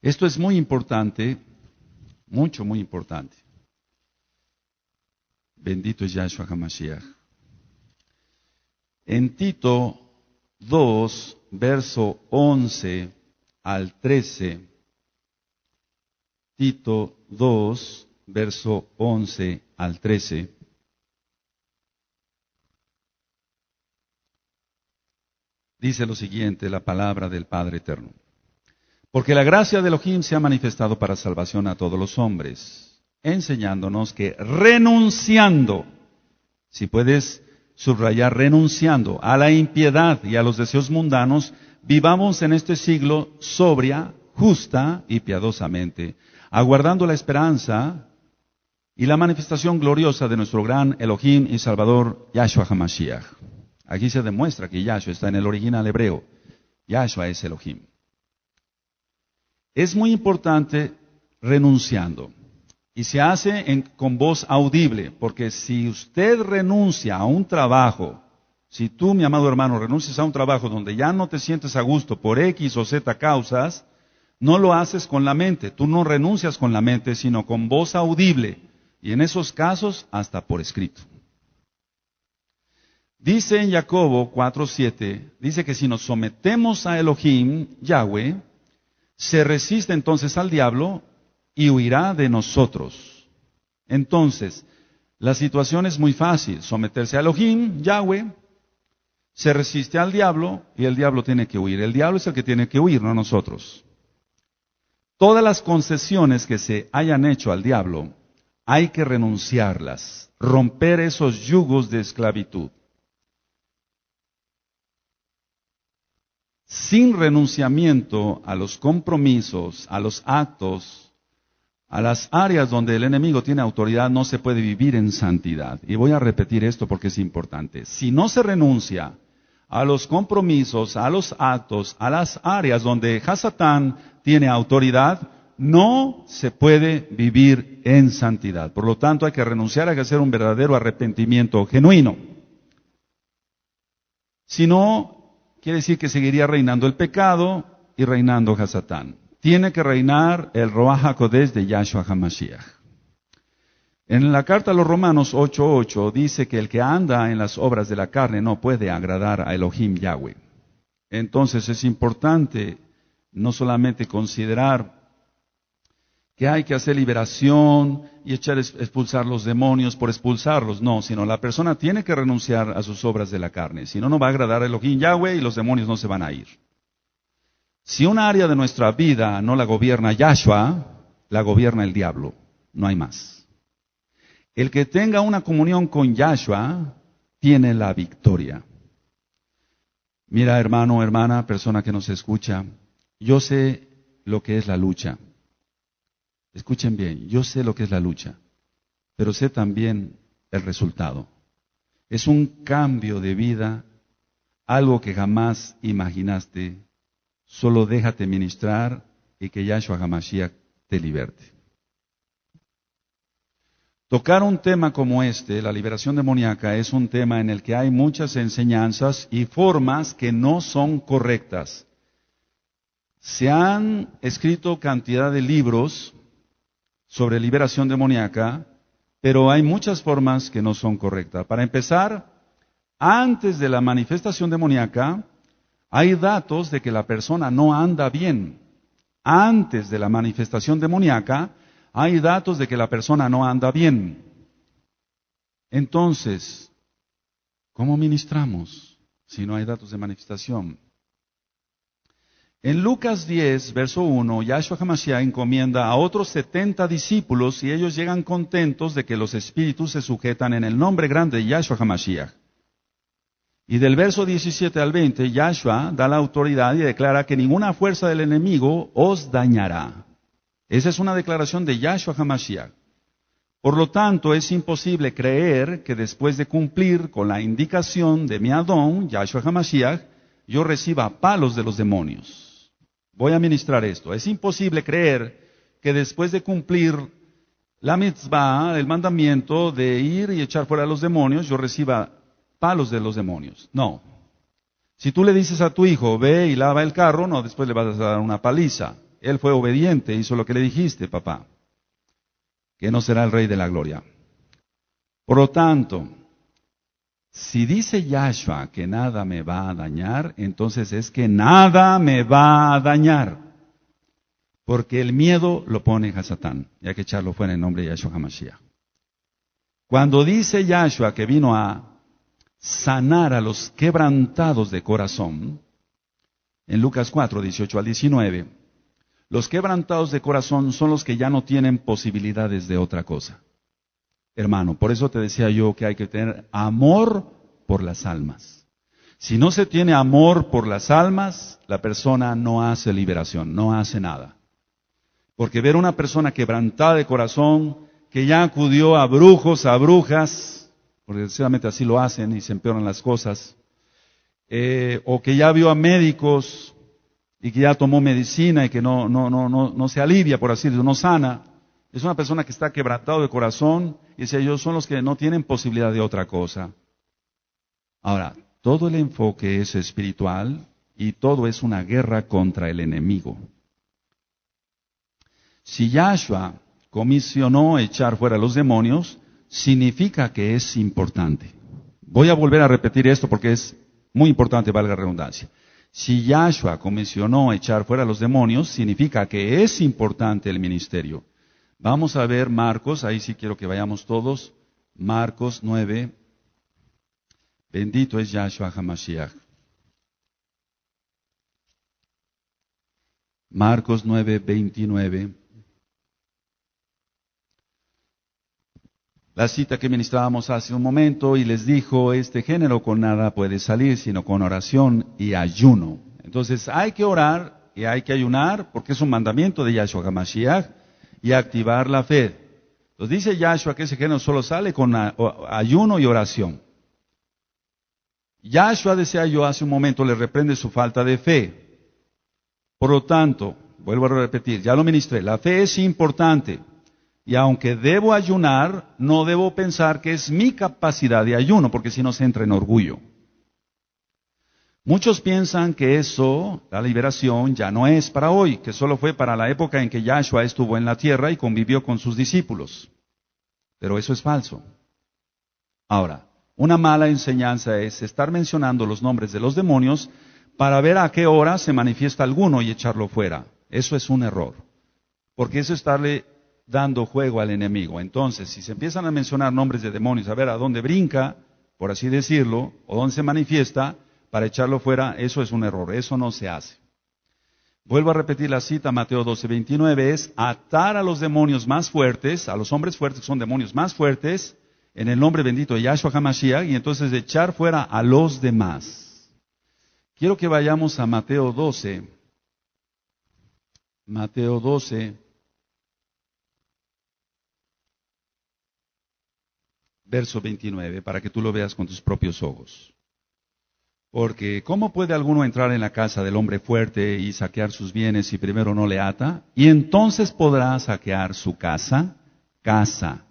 Esto es muy importante, mucho, muy importante. Bendito es Yahshua HaMashiach. En Tito 2, verso 11 al 13, Tito 2, verso 11 al 13, dice lo siguiente, la palabra del Padre Eterno. Porque la gracia de Elohim se ha manifestado para salvación a todos los hombres, enseñándonos que renunciando, si puedes subrayar, renunciando a la impiedad y a los deseos mundanos, vivamos en este siglo sobria, justa y piadosamente, aguardando la esperanza y la manifestación gloriosa de nuestro gran Elohim y Salvador, Yahshua HaMashiach. Aquí se demuestra que Yahshua está en el original hebreo. Yahshua es Elohim. Es muy importante renunciando. Y se hace con voz audible, porque si usted renuncia a un trabajo, si tú, mi amado hermano, renuncias a un trabajo donde ya no te sientes a gusto por X o Z causas, no lo haces con la mente. Tú no renuncias con la mente, sino con voz audible. Y en esos casos, hasta por escrito. Dice en Jacobo 4:7, dice que si nos sometemos a Elohim, Yahweh, se resiste entonces al diablo y huirá de nosotros. Entonces, la situación es muy fácil. Someterse a Elohim, Yahweh, se resiste al diablo y el diablo tiene que huir. El diablo es el que tiene que huir, no nosotros. Todas las concesiones que se hayan hecho al diablo, hay que renunciarlas, romper esos yugos de esclavitud. Sin renunciamiento a los compromisos, a los actos, a las áreas donde el enemigo tiene autoridad, no se puede vivir en santidad. Y voy a repetir esto porque es importante. Si no se renuncia a los compromisos, a los actos, a las áreas donde Hasatán tiene autoridad, no se puede vivir en santidad. Por lo tanto, hay que renunciar, hay que hacer un verdadero arrepentimiento genuino. Si no, quiere decir que seguiría reinando el pecado y reinando Hasatán. Tiene que reinar el Ruach HaKodesh de Yahshua HaMashiach. En la carta a los Romanos 8:8 dice que el que anda en las obras de la carne no puede agradar a Elohim Yahweh. Entonces es importante no solamente considerar que hay que hacer liberación y expulsar los demonios por expulsarlos, no, sino la persona tiene que renunciar a sus obras de la carne, si no, no va a agradar a Elohim Yahweh y los demonios no se van a ir. Si un área de nuestra vida no la gobierna Yahshua, la gobierna el diablo. No hay más. El que tenga una comunión con Yahshua tiene la victoria. Mira, hermano, hermana, persona que nos escucha, yo sé lo que es la lucha. Escuchen bien, yo sé lo que es la lucha, pero sé también el resultado. Es un cambio de vida, algo que jamás imaginaste. Solo déjate ministrar y que Yahshua HaMashiach te liberte. Tocar un tema como este, la liberación demoníaca, es un tema en el que hay muchas enseñanzas y formas que no son correctas. Se han escrito cantidad de libros sobre liberación demoníaca, pero hay muchas formas que no son correctas. Para empezar, antes de la manifestación demoníaca, hay datos de que la persona no anda bien. Antes de la manifestación demoníaca, hay datos de que la persona no anda bien. Entonces, ¿cómo ministramos si no hay datos de manifestación? En Lucas 10, verso 1, Yahshua HaMashiach encomienda a otros 70 discípulos y ellos llegan contentos de que los espíritus se sujetan en el nombre grande de Yahshua HaMashiach. Y del verso 17 al 20, Yahshua da la autoridad y declara que ninguna fuerza del enemigo os dañará. Esa es una declaración de Yahshua HaMashiach. Por lo tanto, es imposible creer que después de cumplir con la indicación de mi Adón, Yahshua HaMashiach, yo reciba palos de los demonios. Voy a ministrar esto. Es imposible creer que después de cumplir la mitzvah, el mandamiento de ir y echar fuera a los demonios, yo reciba palos de los demonios. No. Si tú le dices a tu hijo, ve y lava el carro, no, después le vas a dar una paliza. Él fue obediente, hizo lo que le dijiste, papá. Que no será el rey de la gloria. Por lo tanto, si dice Yahshua que nada me va a dañar, entonces es que nada me va a dañar. Porque el miedo lo pone a Satán. Y hay que echarlo fuera en nombre de Yahshua HaMashiach. Cuando dice Yahshua que vino a sanar a los quebrantados de corazón, en Lucas 4, 18 al 19, los quebrantados de corazón son los que ya no tienen posibilidades de otra cosa. Hermano, por eso te decía yo que hay que tener amor por las almas. Si no se tiene amor por las almas, la persona no hace liberación, no hace nada. Porque ver una persona quebrantada de corazón, que ya acudió a brujos, a brujas, porque desgraciadamente así lo hacen y se empeoran las cosas, o que ya vio a médicos y que ya tomó medicina y que no se alivia, por así decirlo, no sana, es una persona que está quebrantado de corazón y dice, ellos son los que no tienen posibilidad de otra cosa. Ahora, todo el enfoque es espiritual y todo es una guerra contra el enemigo. Si Yahshua comisionó echar fuera a los demonios, significa que es importante. Voy a volver a repetir esto porque es muy importante, valga la redundancia. Si Yahshua comisionó echar fuera a los demonios, significa que es importante el ministerio. Vamos a ver Marcos, ahí sí quiero que vayamos todos. Marcos 9. Bendito es Yahshua HaMashiach. Marcos 9, 29. La cita que ministrábamos hace un momento y les dijo, este género con nada puede salir, sino con oración y ayuno. Entonces hay que orar y hay que ayunar porque es un mandamiento de Yahshua HaMashiach y activar la fe. Entonces dice Yahshua que ese género solo sale con ayuno y oración. Yahshua, decía yo hace un momento, le reprende su falta de fe. Por lo tanto, vuelvo a repetir, ya lo ministré, la fe es importante. Y aunque debo ayunar, no debo pensar que es mi capacidad de ayuno, porque si no se entra en orgullo. Muchos piensan que eso, la liberación, ya no es para hoy, que solo fue para la época en que Yahshua estuvo en la tierra y convivió con sus discípulos. Pero eso es falso. Ahora, una mala enseñanza es estar mencionando los nombres de los demonios para ver a qué hora se manifiesta alguno y echarlo fuera. Eso es un error, porque eso es estarle dando juego al enemigo. Entonces, si se empiezan a mencionar nombres de demonios, a ver a dónde brinca, por así decirlo, o dónde se manifiesta, para echarlo fuera, eso es un error, eso no se hace. Vuelvo a repetir la cita, Mateo 12:29, es atar a los demonios más fuertes, a los hombres fuertes que son demonios más fuertes, en el nombre bendito de Yahshua HaMashiach, y entonces echar fuera a los demás. Quiero que vayamos a Mateo 12. Mateo 12, verso 29, para que tú lo veas con tus propios ojos. Porque ¿cómo puede alguno entrar en la casa del hombre fuerte y saquear sus bienes si primero no le ata? Y entonces podrá saquear su casa. Casa.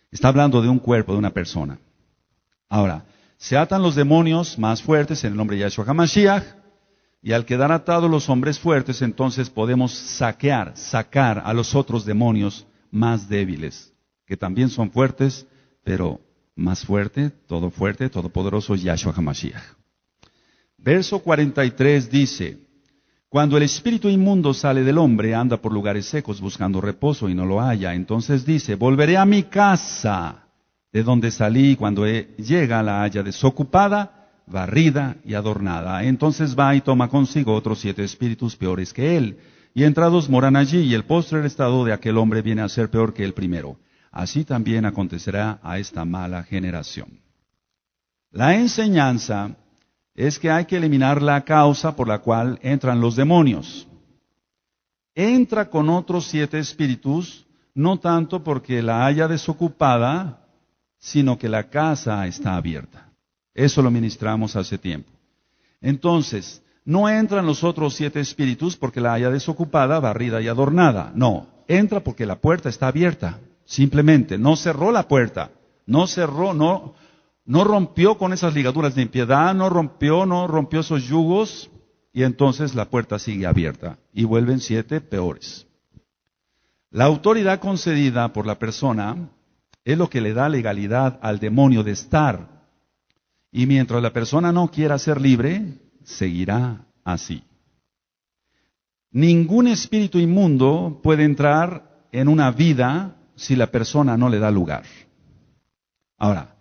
Está hablando de un cuerpo, de una persona. Ahora, se atan los demonios más fuertes en el nombre de Yahshua HaMashiach, y al quedar atados los hombres fuertes, entonces podemos sacar a los otros demonios más débiles, que también son fuertes, pero más fuerte, todopoderoso Yahshua HaMashiach. Verso 43 dice, cuando el espíritu inmundo sale del hombre, anda por lugares secos buscando reposo y no lo halla. Entonces dice, volveré a mi casa, de donde salí, cuando llega la halla desocupada, barrida y adornada. Entonces va y toma consigo otros 7 espíritus peores que él, y entrados moran allí, y el postrer estado de aquel hombre viene a ser peor que el primero. Así también acontecerá a esta mala generación. La enseñanza es que hay que eliminar la causa por la cual entran los demonios. Entra con otros 7 espíritus, no tanto porque la haya desocupada, sino que la casa está abierta. Eso lo ministramos hace tiempo. Entonces, no entran los otros 7 espíritus porque la haya desocupada, barrida y adornada. No, entra porque la puerta está abierta. Simplemente, no cerró la puerta, no rompió con esas ligaduras de impiedad, no rompió esos yugos, y entonces la puerta sigue abierta, y vuelven 7 peores. La autoridad concedida por la persona es lo que le da legalidad al demonio de estar, y mientras la persona no quiera ser libre, seguirá así. Ningún espíritu inmundo puede entrar en una vida si la persona no le da lugar. Ahora,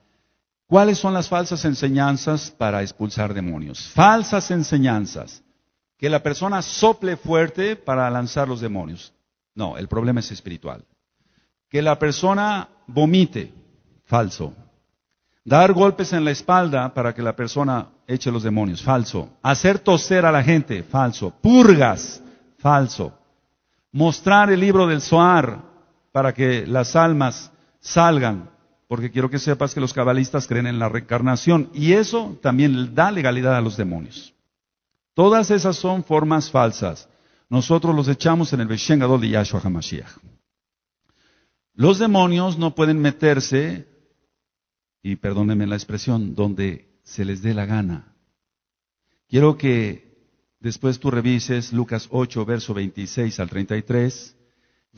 ¿cuáles son las falsas enseñanzas para expulsar demonios? Falsas enseñanzas. Que la persona sople fuerte para lanzar los demonios. No, el problema es espiritual. Que la persona vomite. Falso. Dar golpes en la espalda para que la persona eche los demonios. Falso. Hacer toser a la gente. Falso. Purgas. Falso. Mostrar el libro del Zohar para que las almas salgan, porque quiero que sepas que los cabalistas creen en la reencarnación, y eso también da legalidad a los demonios. Todas esas son formas falsas. Nosotros los echamos en el Beshen Gadol de Yahshua HaMashiach. Los demonios no pueden meterse, y perdónenme la expresión, donde se les dé la gana. Quiero que después tú revises Lucas 8, verso 26 al 33,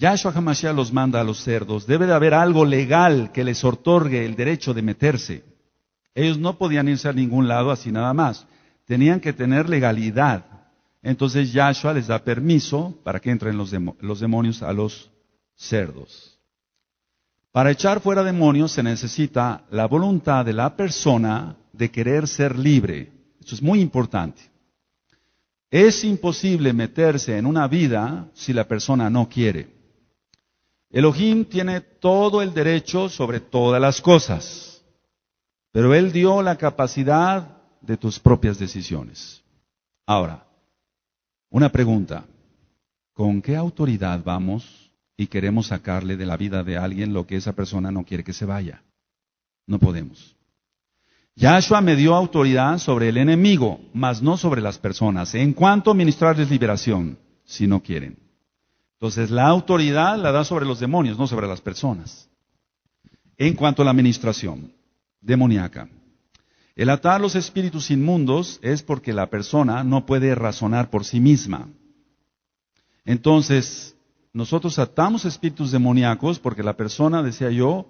Yahshua HaMashiach los manda a los cerdos. Debe de haber algo legal que les otorgue el derecho de meterse. Ellos no podían irse a ningún lado así nada más. Tenían que tener legalidad. Entonces Yahshua les da permiso para que entren los demonios a los cerdos. Para echar fuera demonios se necesita la voluntad de la persona de querer ser libre. Eso es muy importante. Es imposible meterse en una vida si la persona no quiere. Elohim tiene todo el derecho sobre todas las cosas, pero Él dio la capacidad de tus propias decisiones. Ahora, una pregunta. ¿Con qué autoridad vamos y queremos sacarle de la vida de alguien lo que esa persona no quiere que se vaya? No podemos. Yahshua me dio autoridad sobre el enemigo, mas no sobre las personas, en cuanto a ministrarles liberación, si no quieren. Entonces, la autoridad la da sobre los demonios, no sobre las personas. En cuanto a la administración demoníaca, el atar los espíritus inmundos es porque la persona no puede razonar por sí misma. Entonces, nosotros atamos espíritus demoníacos porque la persona, decía yo,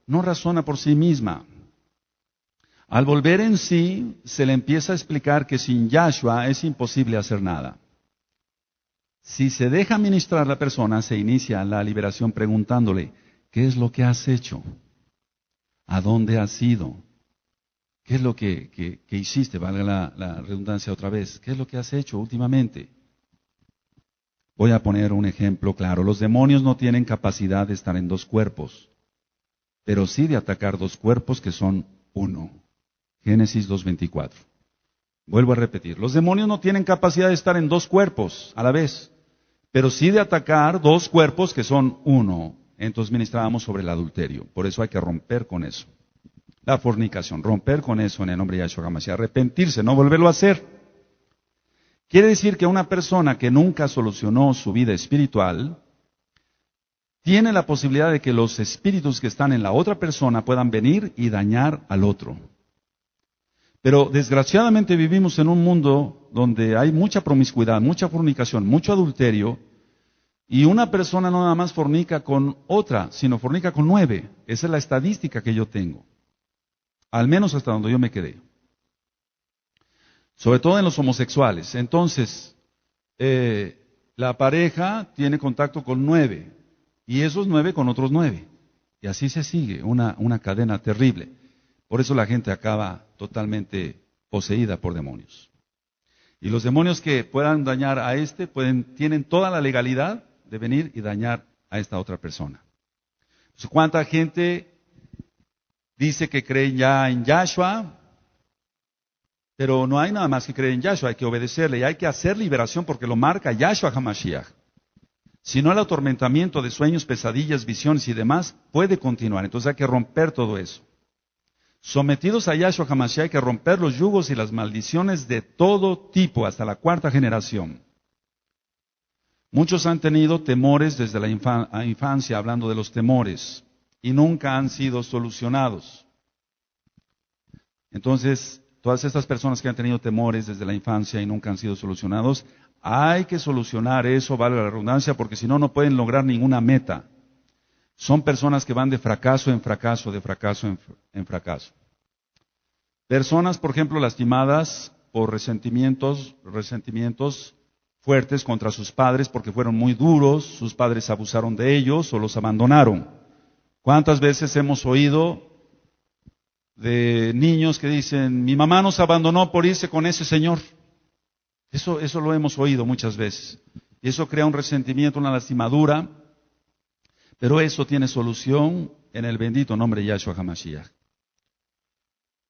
no razona por sí misma. Al volver en sí, se le empieza a explicar que sin Yahshua es imposible hacer nada. Si se deja ministrar la persona, se inicia la liberación preguntándole, ¿qué es lo que has hecho? ¿A dónde has ido? ¿Qué es lo que hiciste? Valga la redundancia otra vez. ¿Qué es lo que has hecho últimamente? Voy a poner un ejemplo claro. Los demonios no tienen capacidad de estar en dos cuerpos, pero sí de atacar dos cuerpos que son uno. Génesis 2:24. Vuelvo a repetir. Los demonios no tienen capacidad de estar en dos cuerpos a la vez, pero sí de atacar dos cuerpos que son uno. Entonces ministrábamos sobre el adulterio. Por eso hay que romper con eso. La fornicación, romper con eso en el nombre de Yahshua HaMashiach, arrepentirse, no volverlo a hacer. Quiere decir que una persona que nunca solucionó su vida espiritual tiene la posibilidad de que los espíritus que están en la otra persona puedan venir y dañar al otro. Pero desgraciadamente vivimos en un mundo donde hay mucha promiscuidad, mucha fornicación, mucho adulterio, y una persona no nada más fornica con otra, sino fornica con 9. Esa es la estadística que yo tengo. Al menos hasta donde yo me quedé. Sobre todo en los homosexuales. Entonces, la pareja tiene contacto con 9. Y esos 9 con otros 9. Y así se sigue, una cadena terrible. Por eso la gente acaba totalmente poseída por demonios. Y los demonios que puedan dañar a tienen toda la legalidad de venir y dañar a esta otra persona. Entonces, ¿cuánta gente dice que creen ya en Yahshua? Pero no hay nada más que creer en Yahshua, hay que obedecerle y hay que hacer liberación porque lo marca Yahshua HaMashiach. Si no, el atormentamiento de sueños, pesadillas, visiones y demás puede continuar. Entonces hay que romper todo eso. Sometidos a Yahshua HaMashiach hay que romper los yugos y las maldiciones de todo tipo hasta la 4ª generación. Muchos han tenido temores desde la infancia, hablando de los temores, y nunca han sido solucionados. Entonces, todas estas personas que han tenido temores desde la infancia y nunca han sido solucionados, hay que solucionar eso, vale la redundancia, porque si no, no pueden lograr ninguna meta. Son personas que van de fracaso en fracaso, de fracaso en fracaso. Personas, por ejemplo, lastimadas por resentimientos fuertes contra sus padres porque fueron muy duros, sus padres abusaron de ellos o los abandonaron. ¿Cuántas veces hemos oído de niños que dicen, mi mamá nos abandonó por irse con ese señor? Eso lo hemos oído muchas veces. Y eso crea un resentimiento, una lastimadura. Pero eso tiene solución en el bendito nombre de Yahshua HaMashiach.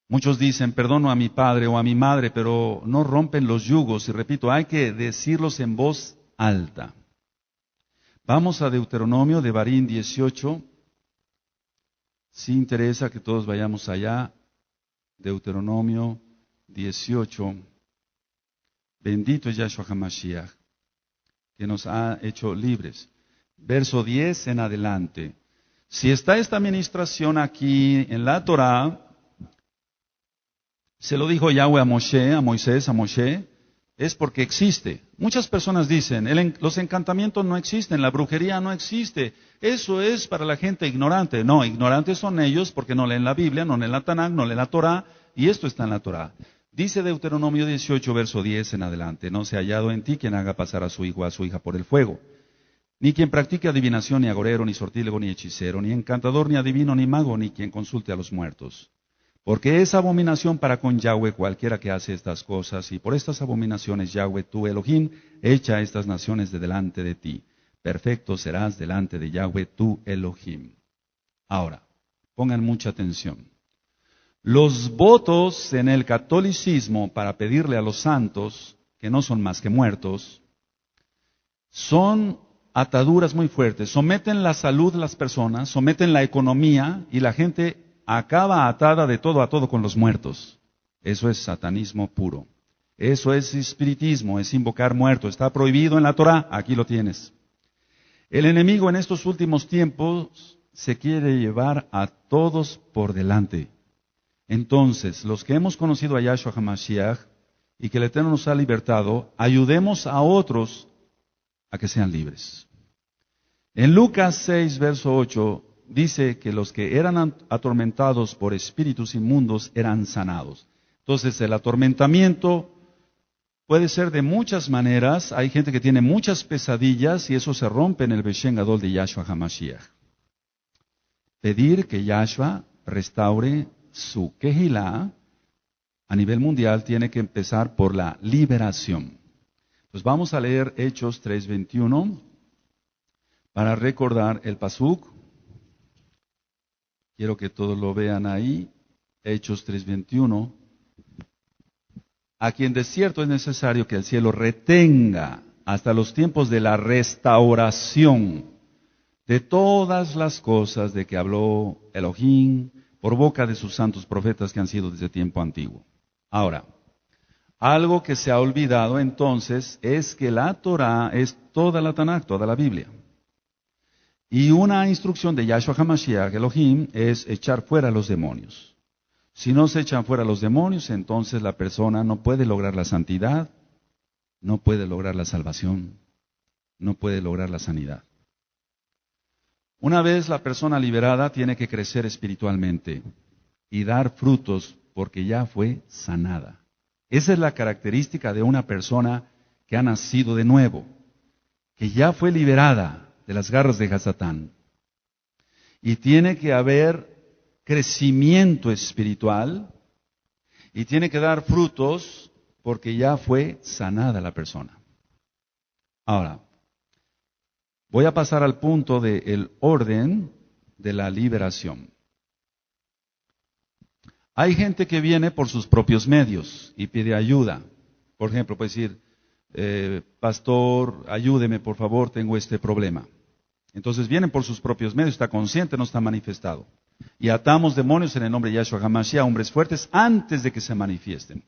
Muchos dicen, perdono a mi padre o a mi madre, pero no rompen los yugos. Y repito, hay que decirlos en voz alta. Vamos a Deuteronomio, Devarim 18. Si interesa que todos vayamos allá. Deuteronomio 18. Bendito es Yahshua HaMashiach, que nos ha hecho libres. Verso 10 en adelante. Si está esta administración aquí en la Torah, se lo dijo Yahweh a Moisés, es porque existe. Muchas personas dicen, los encantamientos no existen, la brujería no existe. Eso es para la gente ignorante. No, ignorantes son ellos porque no leen la Biblia, no leen la Tanakh, no leen la Torah, y esto está en la Torah. Dice Deuteronomio 18, verso 10 en adelante, no se ha hallado en ti quien haga pasar a su hijo o a su hija por el fuego, ni quien practique adivinación, ni agorero, ni sortílego, ni hechicero, ni encantador, ni adivino, ni mago, ni quien consulte a los muertos. Porque es abominación para con Yahweh cualquiera que hace estas cosas, y por estas abominaciones Yahweh, tu Elohim, echa a estas naciones de delante de ti. Perfecto serás delante de Yahweh, tu Elohim. Ahora, pongan mucha atención. Los votos en el catolicismo para pedirle a los santos, que no son más que muertos, son ataduras muy fuertes. Someten la salud de las personas, someten la economía y la gente acaba atada de todo a todo con los muertos. Eso es satanismo puro. Eso es espiritismo, es invocar muertos. Está prohibido en la Torah, aquí lo tienes. El enemigo en estos últimos tiempos se quiere llevar a todos por delante. Entonces, los que hemos conocido a Yahshua HaMashiach y que el Eterno nos ha libertado, ayudemos a otros a que sean libres. En Lucas 6, verso 8, dice que los que eran atormentados por espíritus inmundos eran sanados. Entonces, el atormentamiento puede ser de muchas maneras. Hay gente que tiene muchas pesadillas y eso se rompe en el Beshen Gadol de Yahshua HaMashiach. Pedir que Yahshua restaure su Kehilá, a nivel mundial tiene que empezar por la liberación. Pues vamos a leer Hechos 3:21 para recordar el pasuk. Quiero que todos lo vean ahí. Hechos 3:21. A quien de cierto es necesario que el cielo retenga hasta los tiempos de la restauración de todas las cosas de que habló Elohim por boca de sus santos profetas que han sido desde tiempo antiguo. Ahora, algo que se ha olvidado entonces es que la Torah es toda la Tanaj, toda la Biblia. Y una instrucción de Yahshua HaMashiach, Elohim, es echar fuera a los demonios. Si no se echan fuera los demonios, entonces la persona no puede lograr la santidad, no puede lograr la salvación, no puede lograr la sanidad. Una vez la persona liberada tiene que crecer espiritualmente y dar frutos porque ya fue sanada. Esa es la característica de una persona que ha nacido de nuevo, que ya fue liberada de las garras de Hasatán. Y tiene que haber crecimiento espiritual y tiene que dar frutos porque ya fue sanada la persona. Ahora, voy a pasar al punto del orden de la liberación. Hay gente que viene por sus propios medios y pide ayuda. Por ejemplo, puede decir, pastor, ayúdeme por favor, tengo este problema. Entonces vienen por sus propios medios, está consciente, no está manifestado. Y atamos demonios en el nombre de Yahshua HaMashiach, hombres fuertes, antes de que se manifiesten.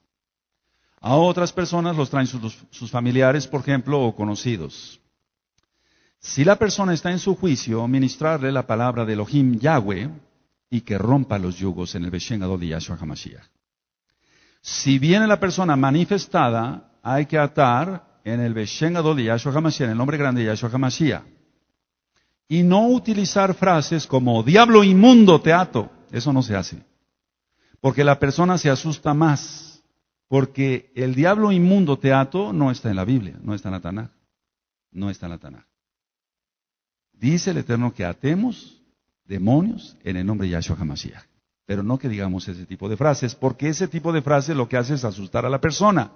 A otras personas los traen sus familiares, por ejemplo, o conocidos. Si la persona está en su juicio, ministrarle la palabra de Elohim Yahweh y que rompa los yugos en el Beshen Gadol de Yahshua HaMashiach. Si viene la persona manifestada, hay que atar en el Beshen Gadol de Yahshua HaMashiach, en el nombre grande de Yahshua HaMashiach. Y no utilizar frases como, diablo inmundo te ato. Eso no se hace. Porque la persona se asusta más. Porque el diablo inmundo te ato no está en la Biblia, no está en la Tanaj. No está en la Tanaj. Dice el Eterno que atemos demonios en el nombre de Yahshua HaMashiach. Pero no que digamos ese tipo de frases, porque ese tipo de frases lo que hace es asustar a la persona.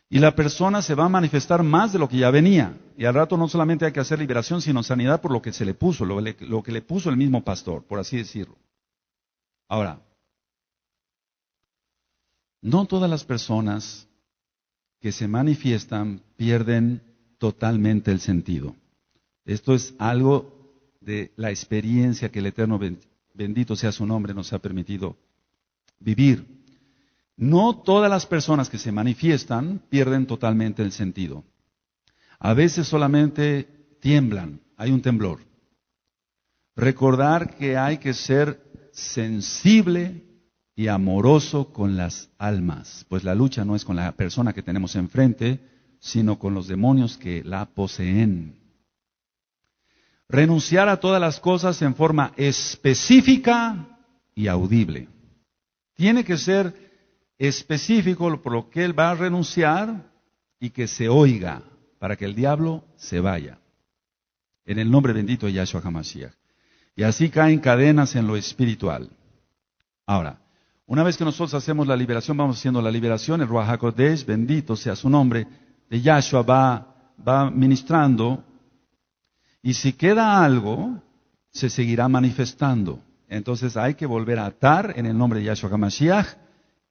Y la persona se va a manifestar más de lo que ya venía. Y al rato no solamente hay que hacer liberación, sino sanidad por lo que se le puso, lo que le puso el mismo pastor, por así decirlo. Ahora, no todas las personas que se manifiestan pierden totalmente el sentido. Esto es algo de la experiencia que el Eterno, bendito sea su nombre, nos ha permitido vivir. No todas las personas que se manifiestan pierden totalmente el sentido. A veces solamente tiemblan, hay un temblor. Recordar que hay que ser sensible y amoroso con las almas, pues la lucha no es con la persona que tenemos enfrente, sino con los demonios que la poseen. Renunciar a todas las cosas en forma específica y audible. Tiene que ser específico por lo que él va a renunciar y que se oiga para que el diablo se vaya. En el nombre bendito de Yahshua HaMashiach. Y así caen cadenas en lo espiritual. Ahora, una vez que nosotros hacemos la liberación, vamos haciendo la liberación, el Ruach HaKodesh, bendito sea su nombre, de Yahshua va ministrando. Y si queda algo, se seguirá manifestando. Entonces hay que volver a atar en el nombre de Yahshua HaMashiach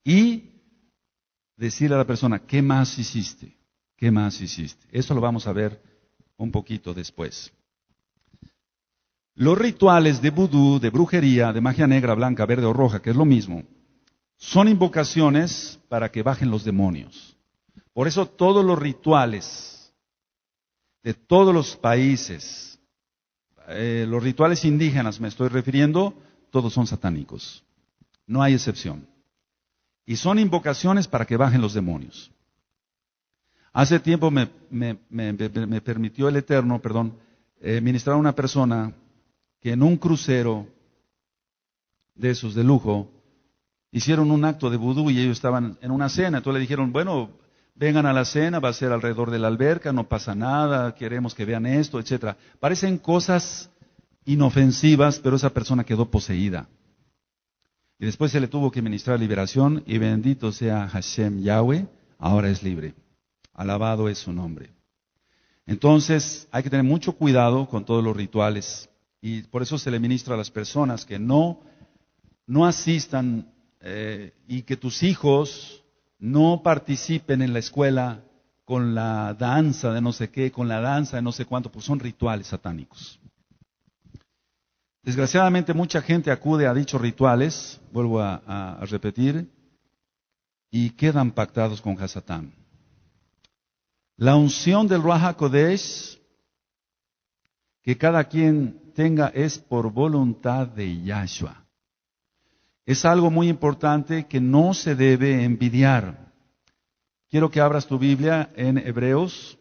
y decirle a la persona, ¿qué más hiciste? ¿Qué más hiciste? Eso lo vamos a ver un poquito después. Los rituales de vudú, de brujería, de magia negra, blanca, verde o roja, que es lo mismo, son invocaciones para que bajen los demonios. Por eso todos los rituales de todos los países, los rituales indígenas me estoy refiriendo, todos son satánicos. No hay excepción. Y son invocaciones para que bajen los demonios. Hace tiempo me permitió el Eterno, ministrar a una persona que en un crucero de esos de lujo hicieron un acto de vudú y ellos estaban en una cena. Entonces le dijeron, bueno, vengan a la cena, va a ser alrededor de la alberca, no pasa nada, queremos que vean esto, etcétera. Parecen cosas inofensivas, pero esa persona quedó poseída. Y después se le tuvo que ministrar liberación, y bendito sea Hashem Yahweh, ahora es libre. Alabado es su nombre. Entonces, hay que tener mucho cuidado con todos los rituales, y por eso se le ministra a las personas que no asistan y que tus hijos no participen en la escuela con la danza de no sé qué, con la danza de no sé cuánto, pues son rituales satánicos. Desgraciadamente mucha gente acude a dichos rituales, vuelvo a repetir, y quedan pactados con Hasatán. La unción del Ruach HaKodesh que cada quien tenga es por voluntad de Yahshua. Es algo muy importante que no se debe envidiar. Quiero que abras tu Biblia en Hebreos,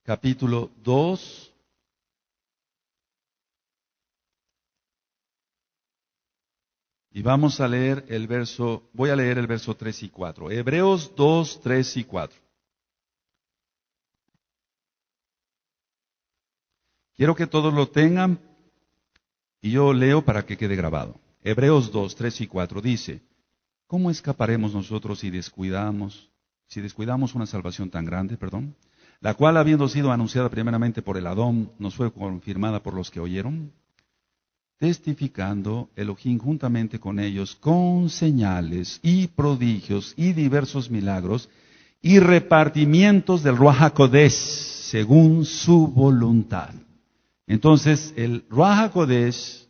capítulo 2. Y vamos a leer voy a leer el verso 3 y 4. Hebreos 2, 3 y 4. Quiero que todos lo tengan y yo leo para que quede grabado. Hebreos 2, 3 y 4 dice: ¿Cómo escaparemos nosotros si descuidamos una salvación tan grande, la cual habiendo sido anunciada primeramente por el Adón, nos fue confirmada por los que oyeron? Testificando Elohim juntamente con ellos con señales y prodigios y diversos milagros y repartimientos del Ruach HaKodesh según su voluntad. Entonces, el Ruach HaKodesh,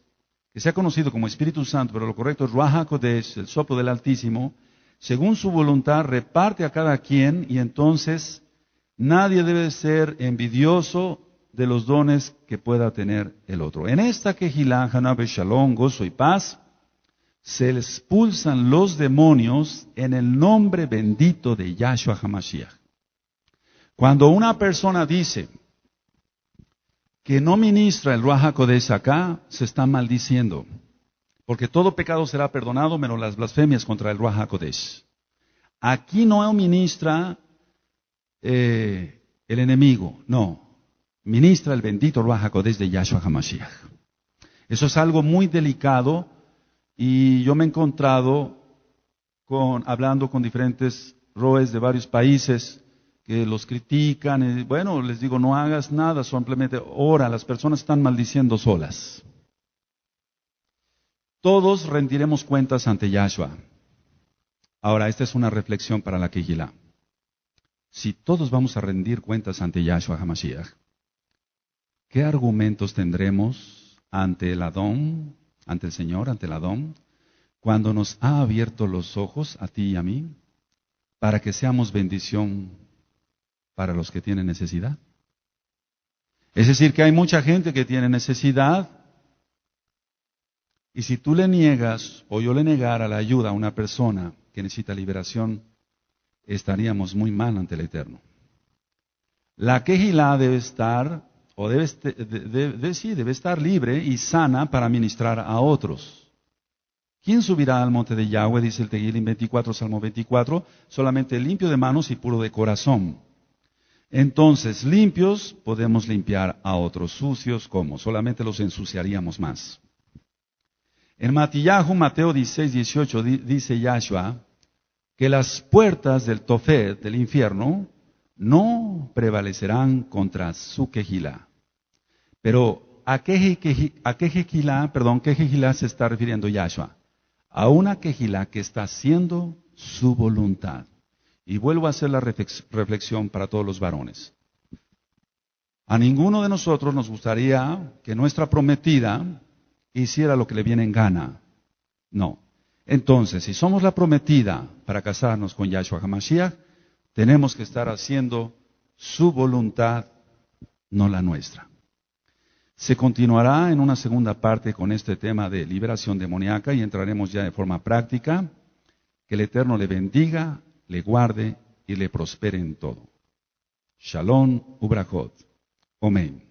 que se ha conocido como Espíritu Santo, pero lo correcto es Ruach HaKodesh, el soplo del Altísimo, según su voluntad reparte a cada quien, y entonces nadie debe ser envidioso de los dones que pueda tener el otro. En esta Kehilá, Haná Shalom, gozo y paz, se expulsan los demonios en el nombre bendito de Yahshua HaMashiach. Cuando una persona dice que no ministra el Ruach HaKodesh acá, se está maldiciendo, porque todo pecado será perdonado menos las blasfemias contra el Ruach HaKodesh. Aquí no ministra el enemigo, no. Ministra el bendito Ruach HaKodesh de Yahshua HaMashiach. Eso es algo muy delicado, y yo me he encontrado hablando con diferentes roes de varios países que los critican, y bueno, les digo, no hagas nada, simplemente ora, las personas están maldiciendo solas. Todos rendiremos cuentas ante Yahshua. Ahora, esta es una reflexión para la Kehilá. Si todos vamos a rendir cuentas ante Yahshua HaMashiach, ¿qué argumentos tendremos ante el Adón, ante el Señor, ante el Adón, cuando nos ha abierto los ojos a ti y a mí, para que seamos bendición para los que tienen necesidad? Es decir, que hay mucha gente que tiene necesidad, y si tú le niegas o yo le negara la ayuda a una persona que necesita liberación, estaríamos muy mal ante el Eterno. La Kehilá debe estar debe estar libre y sana para ministrar a otros. ¿Quién subirá al monte de Yahweh? Dice el Tehilim 24, Salmo 24, solamente limpio de manos y puro de corazón. Entonces, limpios podemos limpiar a otros. Sucios, ¿cómo? Solamente los ensuciaríamos más. En Mateo 16, 18, dice Yahshua que las puertas del Tofet, del infierno, no prevalecerán contra su Kehilá. Pero ¿a qué Kehilá se está refiriendo Yahshua? A una Kehilá que está haciendo su voluntad. Y vuelvo a hacer la reflexión para todos los varones. A ninguno de nosotros nos gustaría que nuestra prometida hiciera lo que le viene en gana. No. Entonces, si somos la prometida para casarnos con Yahshua HaMashiach, tenemos que estar haciendo su voluntad, no la nuestra. Se continuará en una segunda parte con este tema de liberación demoníaca, y entraremos ya de forma práctica. Que el Eterno le bendiga, le guarde y le prospere en todo. Shalom Ubrachot. Amén.